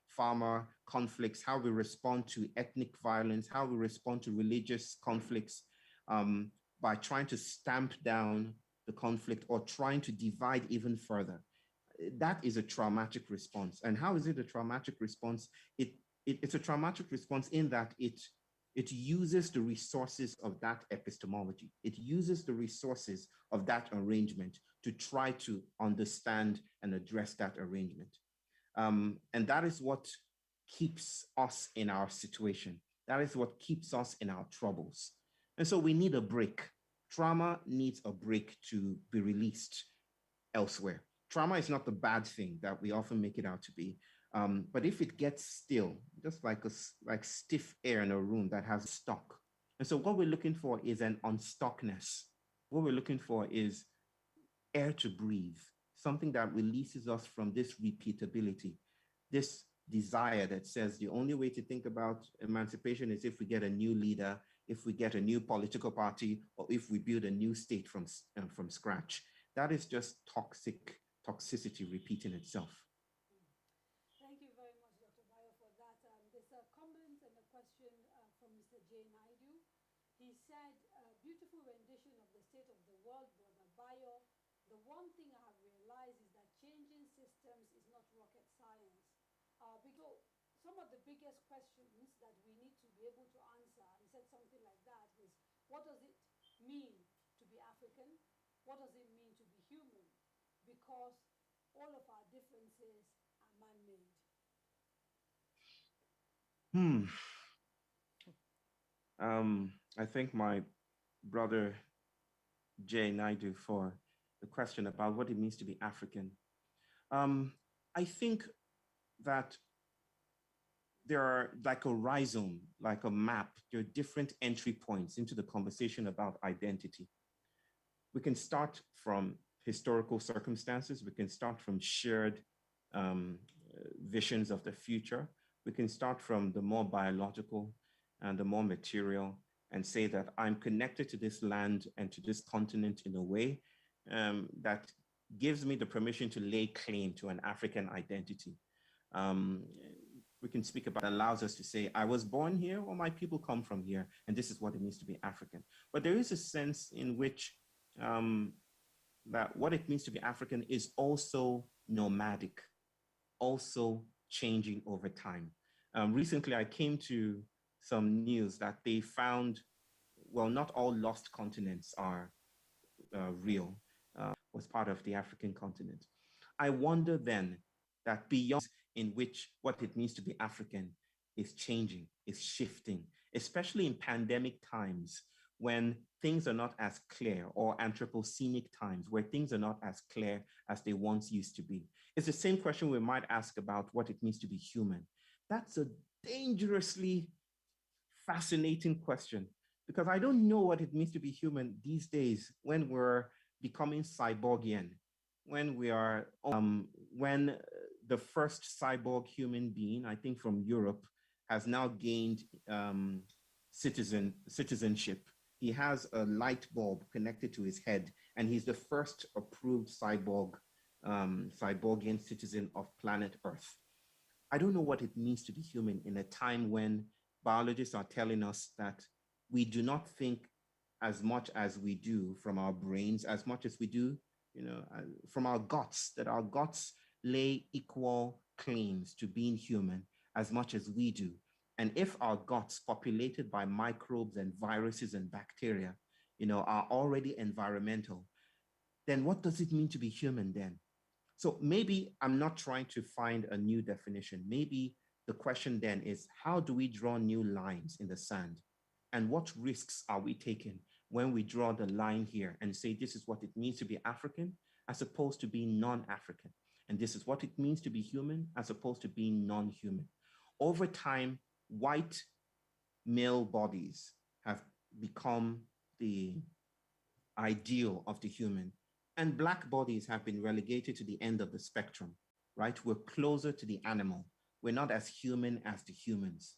farmer conflicts, how we respond to ethnic violence, how we respond to religious conflicts, by trying to stamp down the conflict or trying to divide even further. That is a traumatic response. And how is it a traumatic response? It it's a traumatic response in that it uses the resources of that epistemology. It uses the resources of that arrangement to try to understand and address that arrangement. And that is what keeps us in our situation. That is what keeps us in our troubles. And so we need a break. Trauma needs a break to be released elsewhere. Trauma is not the bad thing that we often make it out to be. But if it gets still, just like stiff air in a room that has stock. And so what we're looking for is an unstockness. What we're looking for is air to breathe, something that releases us from this repeatability, this desire that says the only way to think about emancipation is if we get a new leader, if we get a new political party, or if we build a new state from scratch. That is just toxicity repeating itself. Thank you very much, Dr. Bayo, for that. There's a comment and a question from Mr. J. Naidu. He said, beautiful rendition of the state of the world, Brother Bayo. The one thing I have realized is that changing systems is not rocket science. Because some of the biggest questions that we need to be able to answer, he said something like that, is what does it mean to be African? What does it mean to be human? Because all of our differences are man-made. I thank my brother Jay Naidu for the question about what it means to be African. I think that there are like a rhizome, like a map, there are different entry points into the conversation about identity. We can start from historical circumstances. We can start from shared visions of the future. We can start from the more biological and the more material and say that I'm connected to this land and to this continent in a way that gives me the permission to lay claim to an African identity. We can speak about, allows us to say, I was born here, or my people come from here, and this is what it means to be African. But there is a sense in which that what it means to be African is also nomadic, also changing over time. Recently, I came to some news that they found, well, not all lost continents are real, was part of the African continent. I wonder then that beyond in which what it means to be African is changing, is shifting, especially in pandemic times when things are not as clear, or anthropocenic times where things are not as clear as they once used to be. It's the same question we might ask about what it means to be human. That's a dangerously fascinating question, because I don't know what it means to be human these days when we're becoming cyborgian, when we are, when the first cyborg human being, I think from Europe, has now gained citizenship. He has a light bulb connected to his head, and he's the first approved cyborgian citizen of planet Earth. I don't know what it means to be human in a time when biologists are telling us that we do not think as much as we do from our brains, as much as we do, from our guts, that our guts lay equal claims to being human as much as we do. And if our guts, populated by microbes and viruses and bacteria, are already environmental, then what does it mean to be human then? So maybe I'm not trying to find a new definition. Maybe the question then is, how do we draw new lines in the sand? And what risks are we taking when we draw the line here and say, this is what it means to be African, as opposed to being non-African? And this is what it means to be human, as opposed to being non-human. Over time, white male bodies have become the ideal of the human, and Black bodies have been relegated to the end of the spectrum, right? We're closer to the animal. We're not as human as the humans,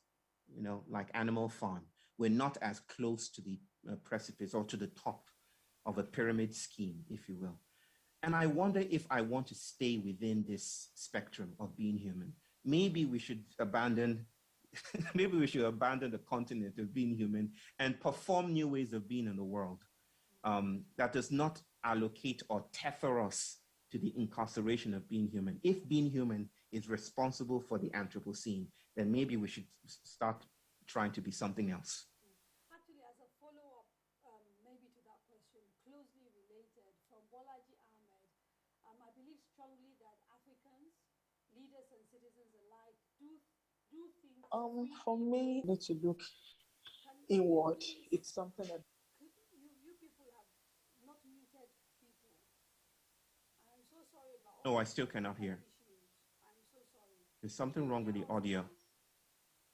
like Animal Farm. We're not as close to the precipice or to the top of a pyramid scheme, if you will. And I wonder if I want to stay within this spectrum of being human. Maybe we should abandon the continent of being human and perform new ways of being in the world that does not allocate or tether us to the incarceration of being human. If being human is responsible for the Anthropocene, then maybe we should start trying to be something else. Actually, as a follow-up, maybe to that question, closely related from Bolaji Ahmed, I believe strongly that Africans, leaders and citizens alike, do things. For me, need to look Can inward. please, It's something that you people have not muted people. I'm so sorry about No, all I the still cannot hear. issues. I'm so sorry. There's Can something you wrong with hear the us, audio. please?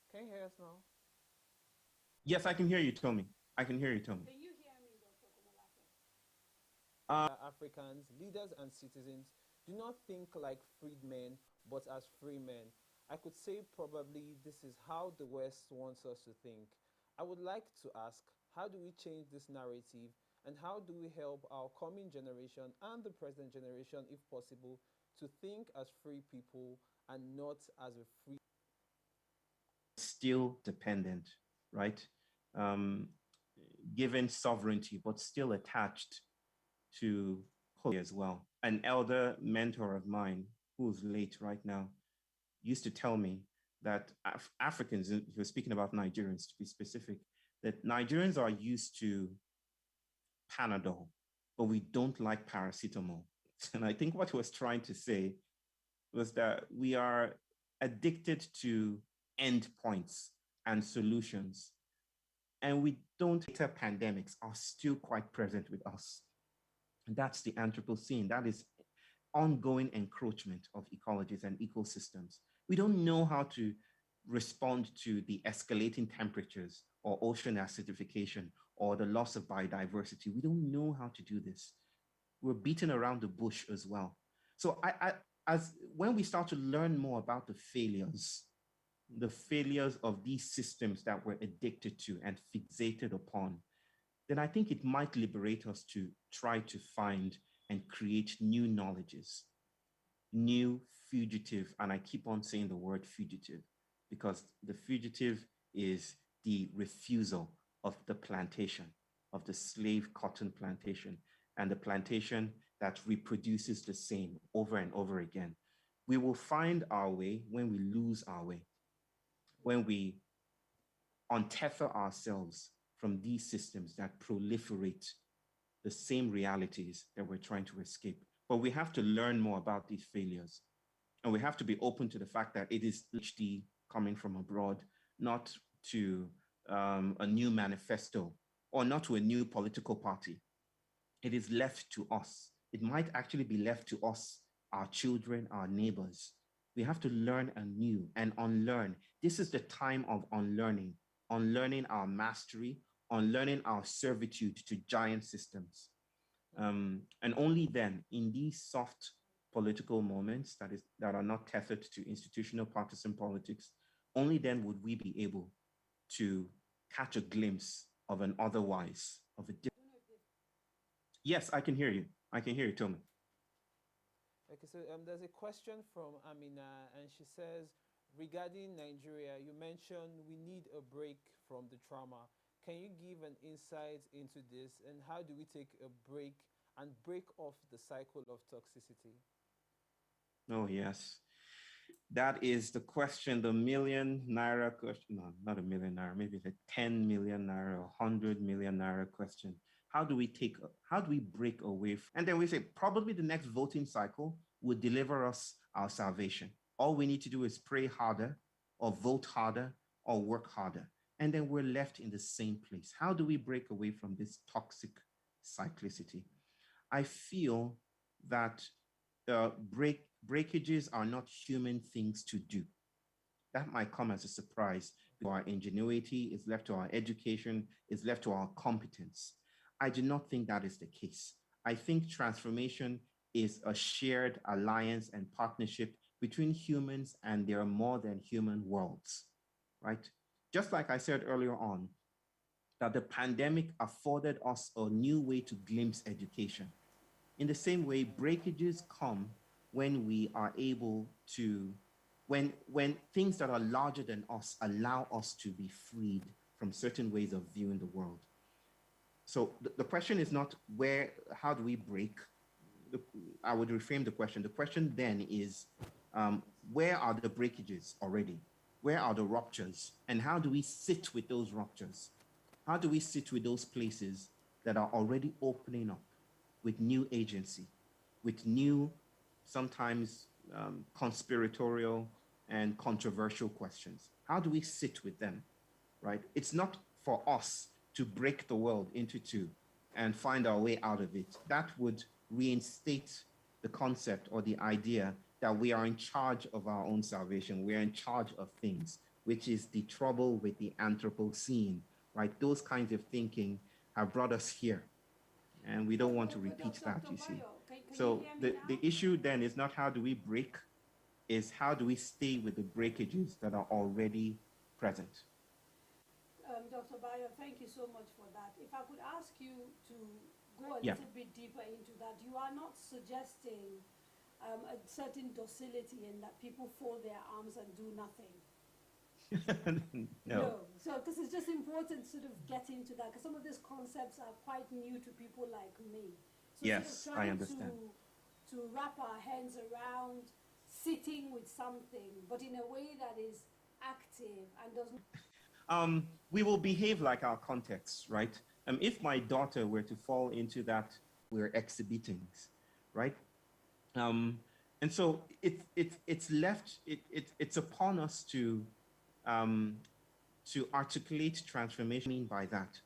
Can you hear us now? Yes, I can hear you, Tommy. I can hear you, Tommy. Can you hear me, Dr. Akomolafe? Africans, leaders and citizens do not think like freedmen, but as free men. I could say probably this is how the West wants us to think. I would like to ask, how do we change this narrative, and how do we help our coming generation and the present generation, if possible, to think as free people and not as a free Still dependent, right? Um, Given sovereignty, but still attached to as well. An elder mentor of mine, who's late right now, used to tell me that Africans, if we're speaking about Nigerians to be specific, that Nigerians are used to Panadol, but we don't like paracetamol. And I think what he was trying to say was that we are addicted to endpoints and solutions. And we don't, pandemics are still quite present with us. And that's the Anthropocene. That is ongoing encroachment of ecologies and ecosystems. We don't know how to respond to the escalating temperatures or ocean acidification or the loss of biodiversity. We don't know how to do this. We're beaten around the bush as well. So as when we start to learn more about the failures of these systems that we're addicted to and fixated upon, then I think it might liberate us to try to find and create new knowledges, new fugitive, and I keep on saying the word fugitive because the fugitive is the refusal of the plantation, of the slave cotton plantation, and the plantation that reproduces the same over and over again. We will find our way when we lose our way, when we untether ourselves from these systems that proliferate the same realities that we're trying to escape. But we have to learn more about these failures. And we have to be open to the fact that it is HD coming from abroad, not to a new manifesto or not to a new political party. It is left to us. It might actually be left to us, our children, our neighbors. We have to learn anew and unlearn. This is the time of unlearning, unlearning our mastery, unlearning our servitude to giant systems. And only then, in these soft political moments that are not tethered to institutional partisan politics, only then would we be able to catch a glimpse of an otherwise, of a different. Yes, I can hear you. I can hear you, Tommy. Okay, so there's a question from Amina, and she says, regarding Nigeria, you mentioned we need a break from the trauma. Can you give an insight into this, and how do we take a break and break off the cycle of toxicity? Oh, yes. That is the question, the million naira question. No, not a million naira, maybe the 10 million naira or 100 million naira question. How do we break away? And then we say, probably the next voting cycle would deliver us our salvation. All we need to do is pray harder or vote harder or work harder. And then we're left in the same place. How do we break away from this toxic cyclicity? I feel that breakages are not human things to do. That might come as a surprise. Our ingenuity is left to our education, is left to our competence. I do not think that is the case. I think transformation is a shared alliance and partnership between humans and their more than human worlds, right? Just like I said earlier on, that the pandemic afforded us a new way to glimpse education. In the same way, breakages come when we are able to, when things that are larger than us allow us to be freed from certain ways of viewing the world. So the question is not how do we break? I would reframe the question. The question then is, Where are the breakages already? Where are the ruptures? And how do we sit with those ruptures? How do we sit with those places that are already opening up with new agency, with new, sometimes conspiratorial and controversial questions? How do we sit with them, right? It's not for us to break the world into two and find our way out of it. That would reinstate the concept or the idea that we are in charge of our own salvation. We are in charge of things, which is the trouble with the Anthropocene, right? Those kinds of thinking have brought us here, and we don't want to repeat that, you see. So the issue then is not how do we break, is how do we stay with the breakages that are already present. Dr. Bayo, thank you so much for that. If I could ask you to go a little bit deeper into that, you are not suggesting a certain docility in that people fold their arms and do nothing. No. So, because it's just important to sort of get into that, because some of these concepts are quite new to people like me. So yes, sort of I understand. To wrap our hands around sitting with something, but in a way that is active and doesn't... We will behave like our context, right? If my daughter were to fall into that, we're exhibiting, right? And so it's upon us to articulate transformation. I mean by that,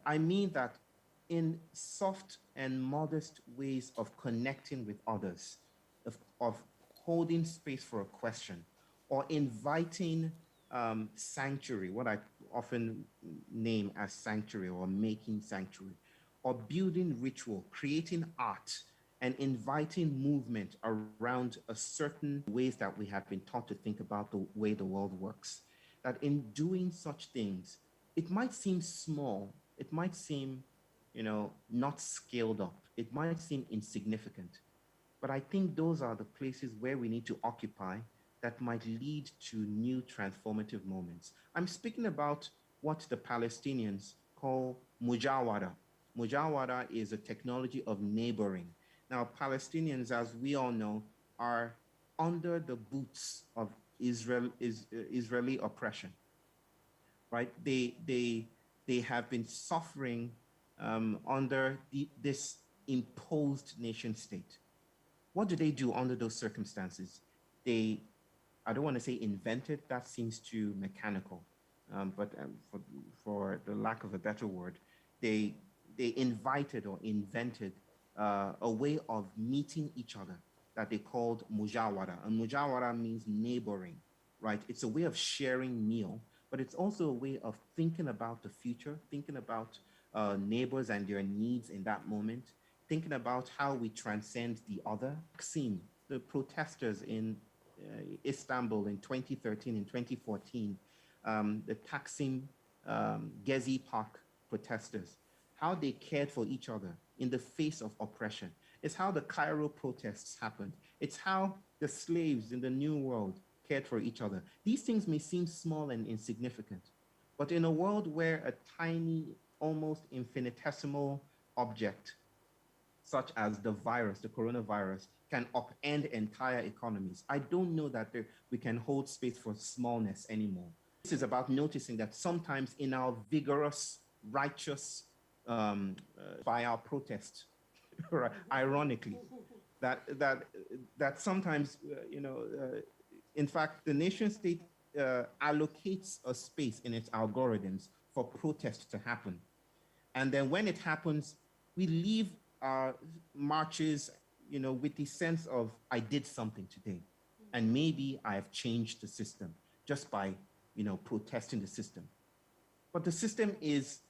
I mean that in soft and modest ways of connecting with others, of holding space for a question, or inviting sanctuary, what I often name as sanctuary or making sanctuary, or building ritual, creating art, and inviting movement around a certain ways that we have been taught to think about the way the world works. That in doing such things, it might seem small, it might seem, not scaled up, it might seem insignificant, but I think those are the places where we need to occupy that might lead to new transformative moments. I'm speaking about what the Palestinians call mujawara. Mujawara is a technology of neighboring. Now, Palestinians, as we all know, are under the boots of Israeli oppression, right? They have been suffering under this imposed nation state. What do they do under those circumstances? I don't want to say invented, that seems too mechanical, but for the lack of a better word, they invited or invented a way of meeting each other that they called mujawara. And mujawara means neighboring, right? It's a way of sharing meal, but it's also a way of thinking about the future, thinking about neighbors and their needs in that moment, thinking about how we transcend the other. The protesters in Istanbul in 2013 and 2014, the Taksim Gezi Park protesters, how they cared for each other in the face of oppression. It's how the Cairo protests happened. It's how the slaves in the New World cared for each other. These things may seem small and insignificant, but in a world where a tiny, almost infinitesimal object, such as the virus, the coronavirus, can upend entire economies, I don't know that we can hold space for smallness anymore. This is about noticing that sometimes in our vigorous, righteous, by our protest, right, ironically, that sometimes, in fact, the nation state allocates a space in its algorithms for protest to happen. And then when it happens, we leave our marches, with the sense of, I did something today, and maybe I have changed the system just by, protesting the system. But the system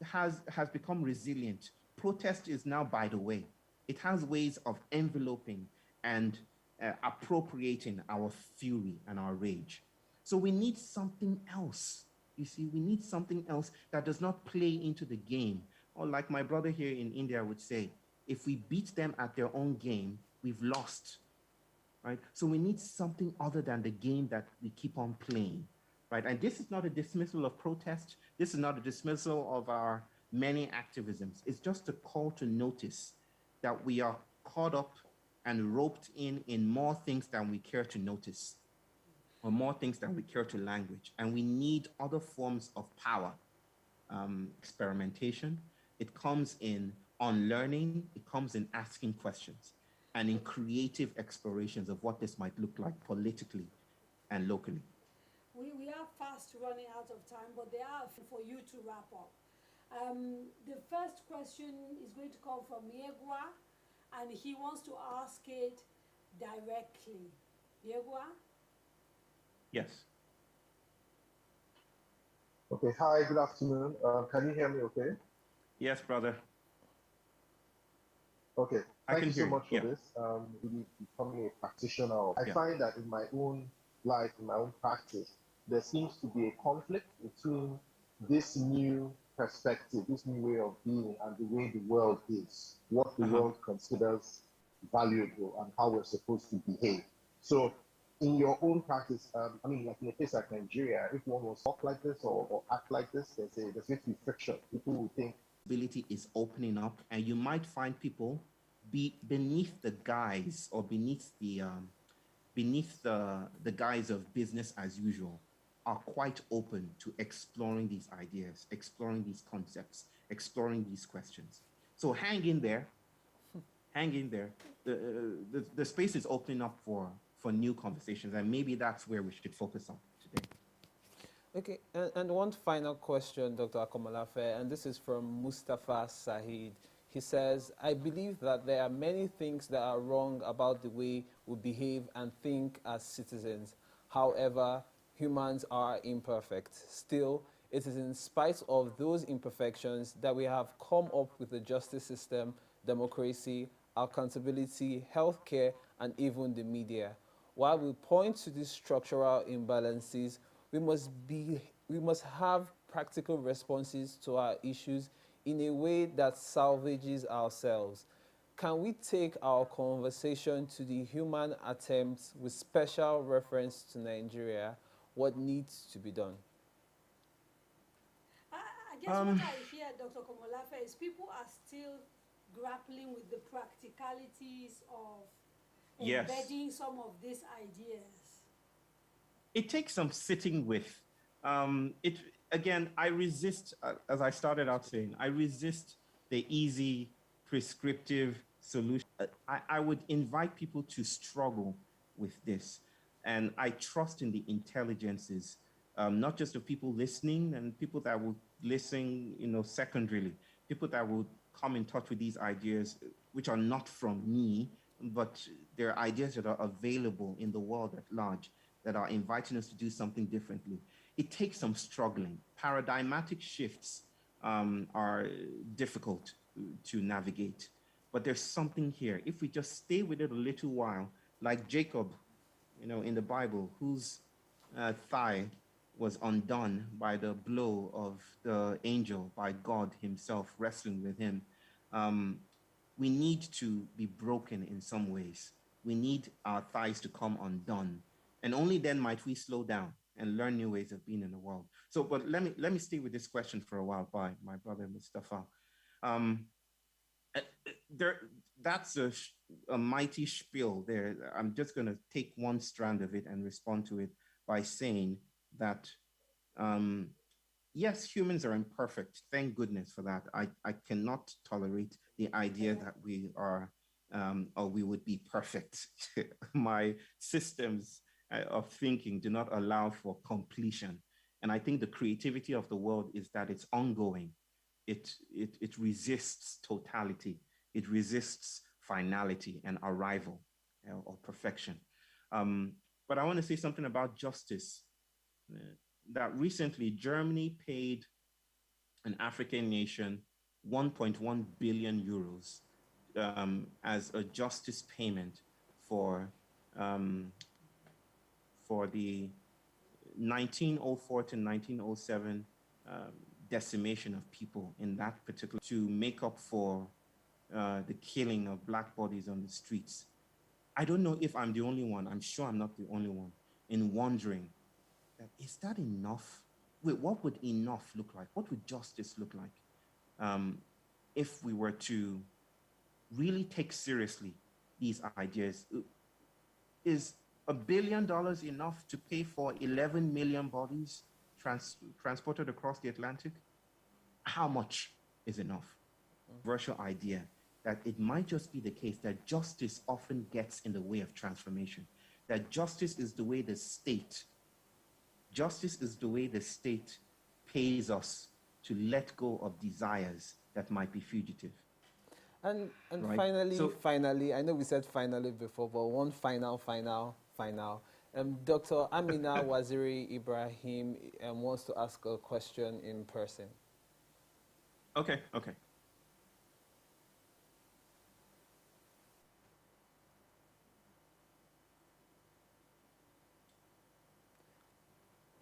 has become resilient. Protest is now by the way. It has ways of enveloping and appropriating our fury and our rage. So we need something else. You see, we need something else that does not play into the game. Or like my brother here in India would say, if we beat them at their own game, we've lost, right? So we need something other than the game that we keep on playing, right? And this is not a dismissal of protest. This is not a dismissal of our many activisms. It's just a call to notice that we are caught up and roped in more things than we care to notice, or more things than we care to language. And we need other forms of power, experimentation. It comes in unlearning, it comes in asking questions, and in creative explorations of what this might look like politically and locally. We are fast running out of time, but there are for you to wrap up. The first question is going to come from Yegwa, and he wants to ask it directly. Yegwa? Yes. Okay, hi, good afternoon. Can you hear me okay? Yes, brother. Okay, I thank can you so hear you. much for Yeah. this. Really becoming a practitioner. I Yeah. find that in my own life, in my own practice, there seems to be a conflict between this new perspective, this new way of being, and the way the world is, what the world considers valuable, and how we're supposed to behave. So, in your own practice, I mean, like in a place like Nigeria, if one was talk like this or act like this, there's going to be friction. People will think Ability is opening up, and you might find people be beneath the guise, or beneath the guise of business as usual, are quite open to exploring these ideas, exploring these concepts, exploring these questions. So hang in there, hang in there. The space is opening up for new conversations, and maybe that's where we should focus on today. Okay, and one final question, Dr. Akomolafe, and this is from Mustafa Sahid. He says, I believe that there are many things that are wrong about the way we behave and think as citizens. However, humans are imperfect. Still, it is in spite of those imperfections that we have come up with the justice system, democracy, accountability, healthcare, and even the media. While we point to these structural imbalances, we must have practical responses to our issues in a way that salvages ourselves. Can we take our conversation to the human attempts with special reference to Nigeria? What needs to be done? I guess what I hear, Dr. Akomolafe, is people are still grappling with the practicalities of Yes. embedding some of these ideas. It takes some sitting with. It again, I resist, as I started out saying, I resist the easy, prescriptive solution. I would invite people to struggle with this, and I trust in the intelligences, not just of people listening and people that will listen, secondarily, people that will come in touch with these ideas, which are not from me, but they're ideas that are available in the world at large, that are inviting us to do something differently. It takes some struggling. Paradigmatic shifts are difficult to navigate, but there's something here. If we just stay with it a little while, like Jacob, in the Bible, whose thigh was undone by the blow of the angel, by God himself wrestling with him. We need to be broken in some ways. We need our thighs to come undone. And only then might we slow down and learn new ways of being in the world. So, but let me stay with this question for a while by my brother Mustafa. That's a mighty spiel there. I'm just going to take one strand of it and respond to it by saying that, yes, humans are imperfect. Thank goodness for that. I cannot tolerate the idea that we are, or we would be perfect. My systems of thinking do not allow for completion. And I think the creativity of the world is that it's ongoing. It resists totality. It resists finality and arrival, or perfection. But I want to say something about justice. That recently Germany paid an African nation 1.1 billion euros as a justice payment for the 1904 to 1907 decimation of people in that particular, to make up for the killing of Black bodies on the streets. I don't know if I'm the only one, I'm sure I'm not the only one, in wondering, is that enough? Wait, what would enough look like? What would justice look like if we were to really take seriously these ideas. Is $1 billion enough to pay for 11 million bodies transported across the Atlantic? How much is enough? Controversial idea that it might just be the case that justice often gets in the way of transformation, that justice is the way the state pays us to let go of desires that might be fugitive. And right? finally, I know we said finally before, but one final. Dr. Amina Waziri Ibrahim wants to ask a question in person. Okay.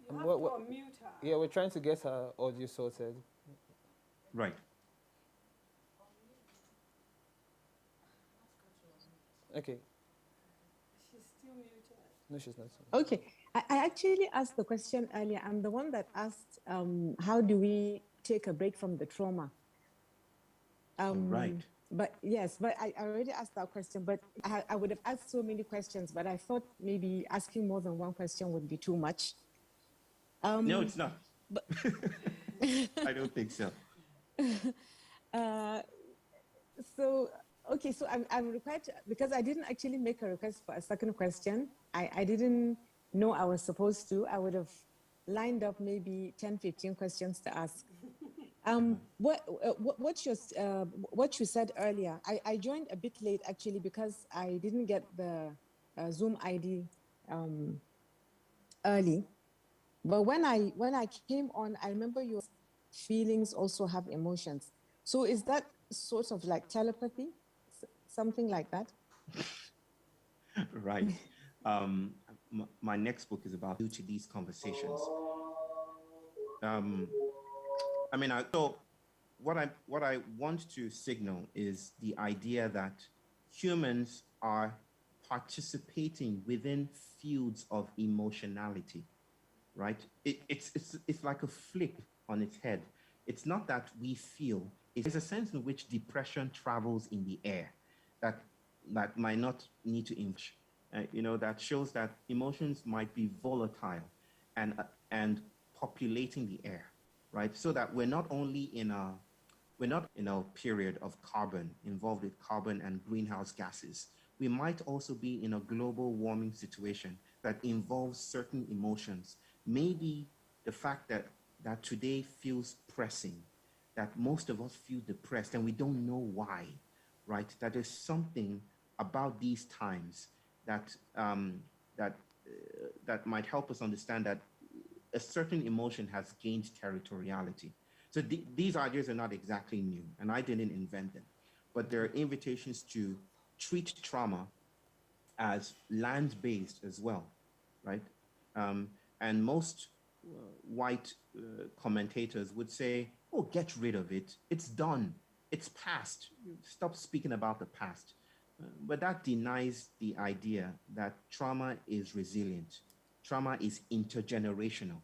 You have to unmute her. Yeah, we're trying to get her audio sorted. Right. Okay. She's still muted. No, she's not. Okay. I actually asked the question earlier. I'm the one that asked, how do we take a break from the trauma? Right. But yes, but I already asked that question, but I would have asked so many questions, but I thought maybe asking more than one question would be too much. No, it's not. But I don't think so. Okay, so I'm required to, because I didn't actually make a request for a second question. I didn't know I was supposed to. I would have lined up maybe 10, 15 questions to ask. What you said earlier, I joined a bit late actually because I didn't get the Zoom ID early. But when I came on, I remember your feelings also have emotions. So is that sort of like telepathy? Something like that? Right. My next book is about to these conversations. So what I want to signal is the idea that humans are participating within fields of emotionality, right? It's like a flip on its head. It's not that we feel. It's a sense in which depression travels in the air that might not need to inch. That shows that emotions might be volatile and populating the air, right? So that we're not in a period of carbon, involved with carbon and greenhouse gases. We might also be in a global warming situation that involves certain emotions. Maybe the fact that today feels pressing, that most of us feel depressed and we don't know why, right? That there's something about these times that might help us understand that a certain emotion has gained territoriality. So these ideas are not exactly new, and I didn't invent them, but they're invitations to treat trauma as land-based as well, right? And most white commentators would say, oh, get rid of it. It's done. It's past. Stop speaking about the past. But that denies the idea that trauma is resilient. Trauma is intergenerational.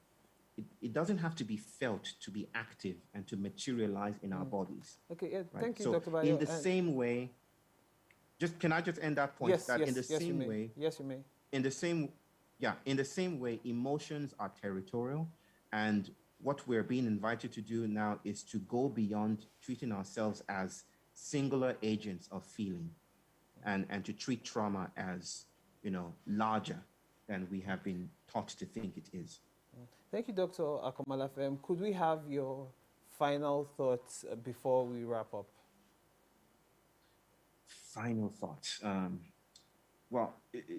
It doesn't have to be felt to be active and to materialize in our bodies. Okay, yeah, right? thank you, so Dr. Bayo. In the same way, can I just end that point? Yes, that yes, in the yes, same you may. way, Yes, you may. in the same way, emotions are territorial, and what we're being invited to do now is to go beyond treating ourselves as singular agents of feeling, and to treat trauma as, larger than we have been taught to think it is. Thank you, Dr. Akomolafe. Could we have your final thoughts before we wrap up? Final thoughts.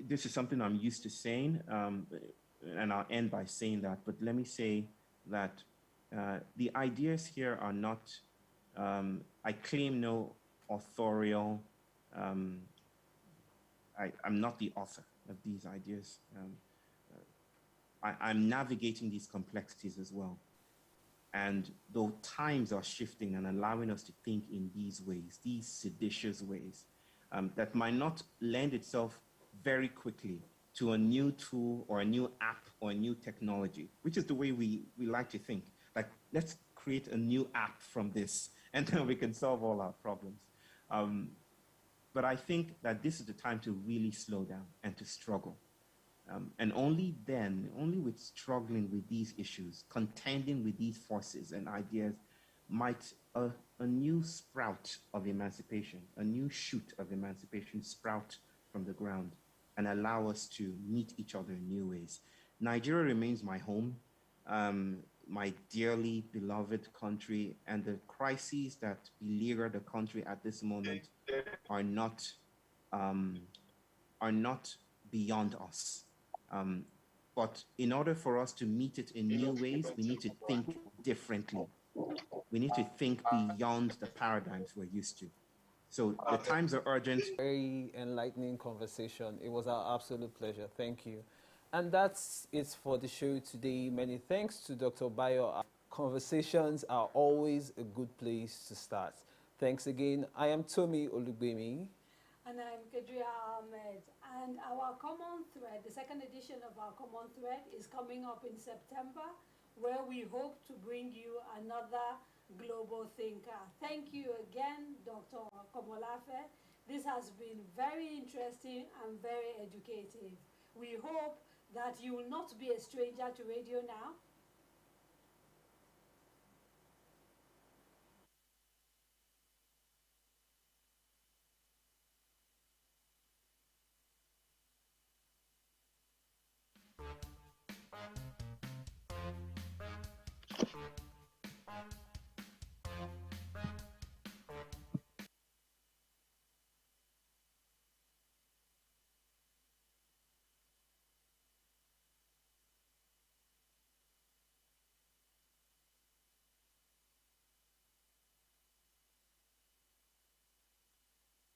This is something I'm used to saying, and I'll end by saying that, but let me say that the ideas here are not, I claim no authorial, I'm not the author of these ideas. I'm navigating these complexities as well. And though times are shifting and allowing us to think in these ways, these seditious ways, that might not lend itself very quickly to a new tool or a new app or a new technology, which is the way we like to think. Like, let's create a new app from this, and then we can solve all our problems. But I think that this is the time to really slow down and to struggle. And only then, only with struggling with these issues, contending with these forces and ideas, might a new sprout of emancipation, a new shoot of emancipation sprout from the ground and allow us to meet each other in new ways. Nigeria remains my home, my dearly beloved country, and the crises that beleaguer the country at this moment are not beyond us. But in order for us to meet it in new ways, we need to think differently. We need to think beyond the paradigms we're used to. So the times are urgent. Very enlightening conversation. It was our absolute pleasure. Thank you. And that's it for the show today. Many thanks to Dr. Bayo. Conversations are always a good place to start. Thanks again. I am Tomi Olugbemi. And I'm Kadria Ahmed. And our common thread, the second edition of our common thread, is coming up in September, where we hope to bring you another global thinker. Thank you again, Dr. Akomolafe. This has been very interesting and very educative. We hope that you will not be a stranger to Radio Now.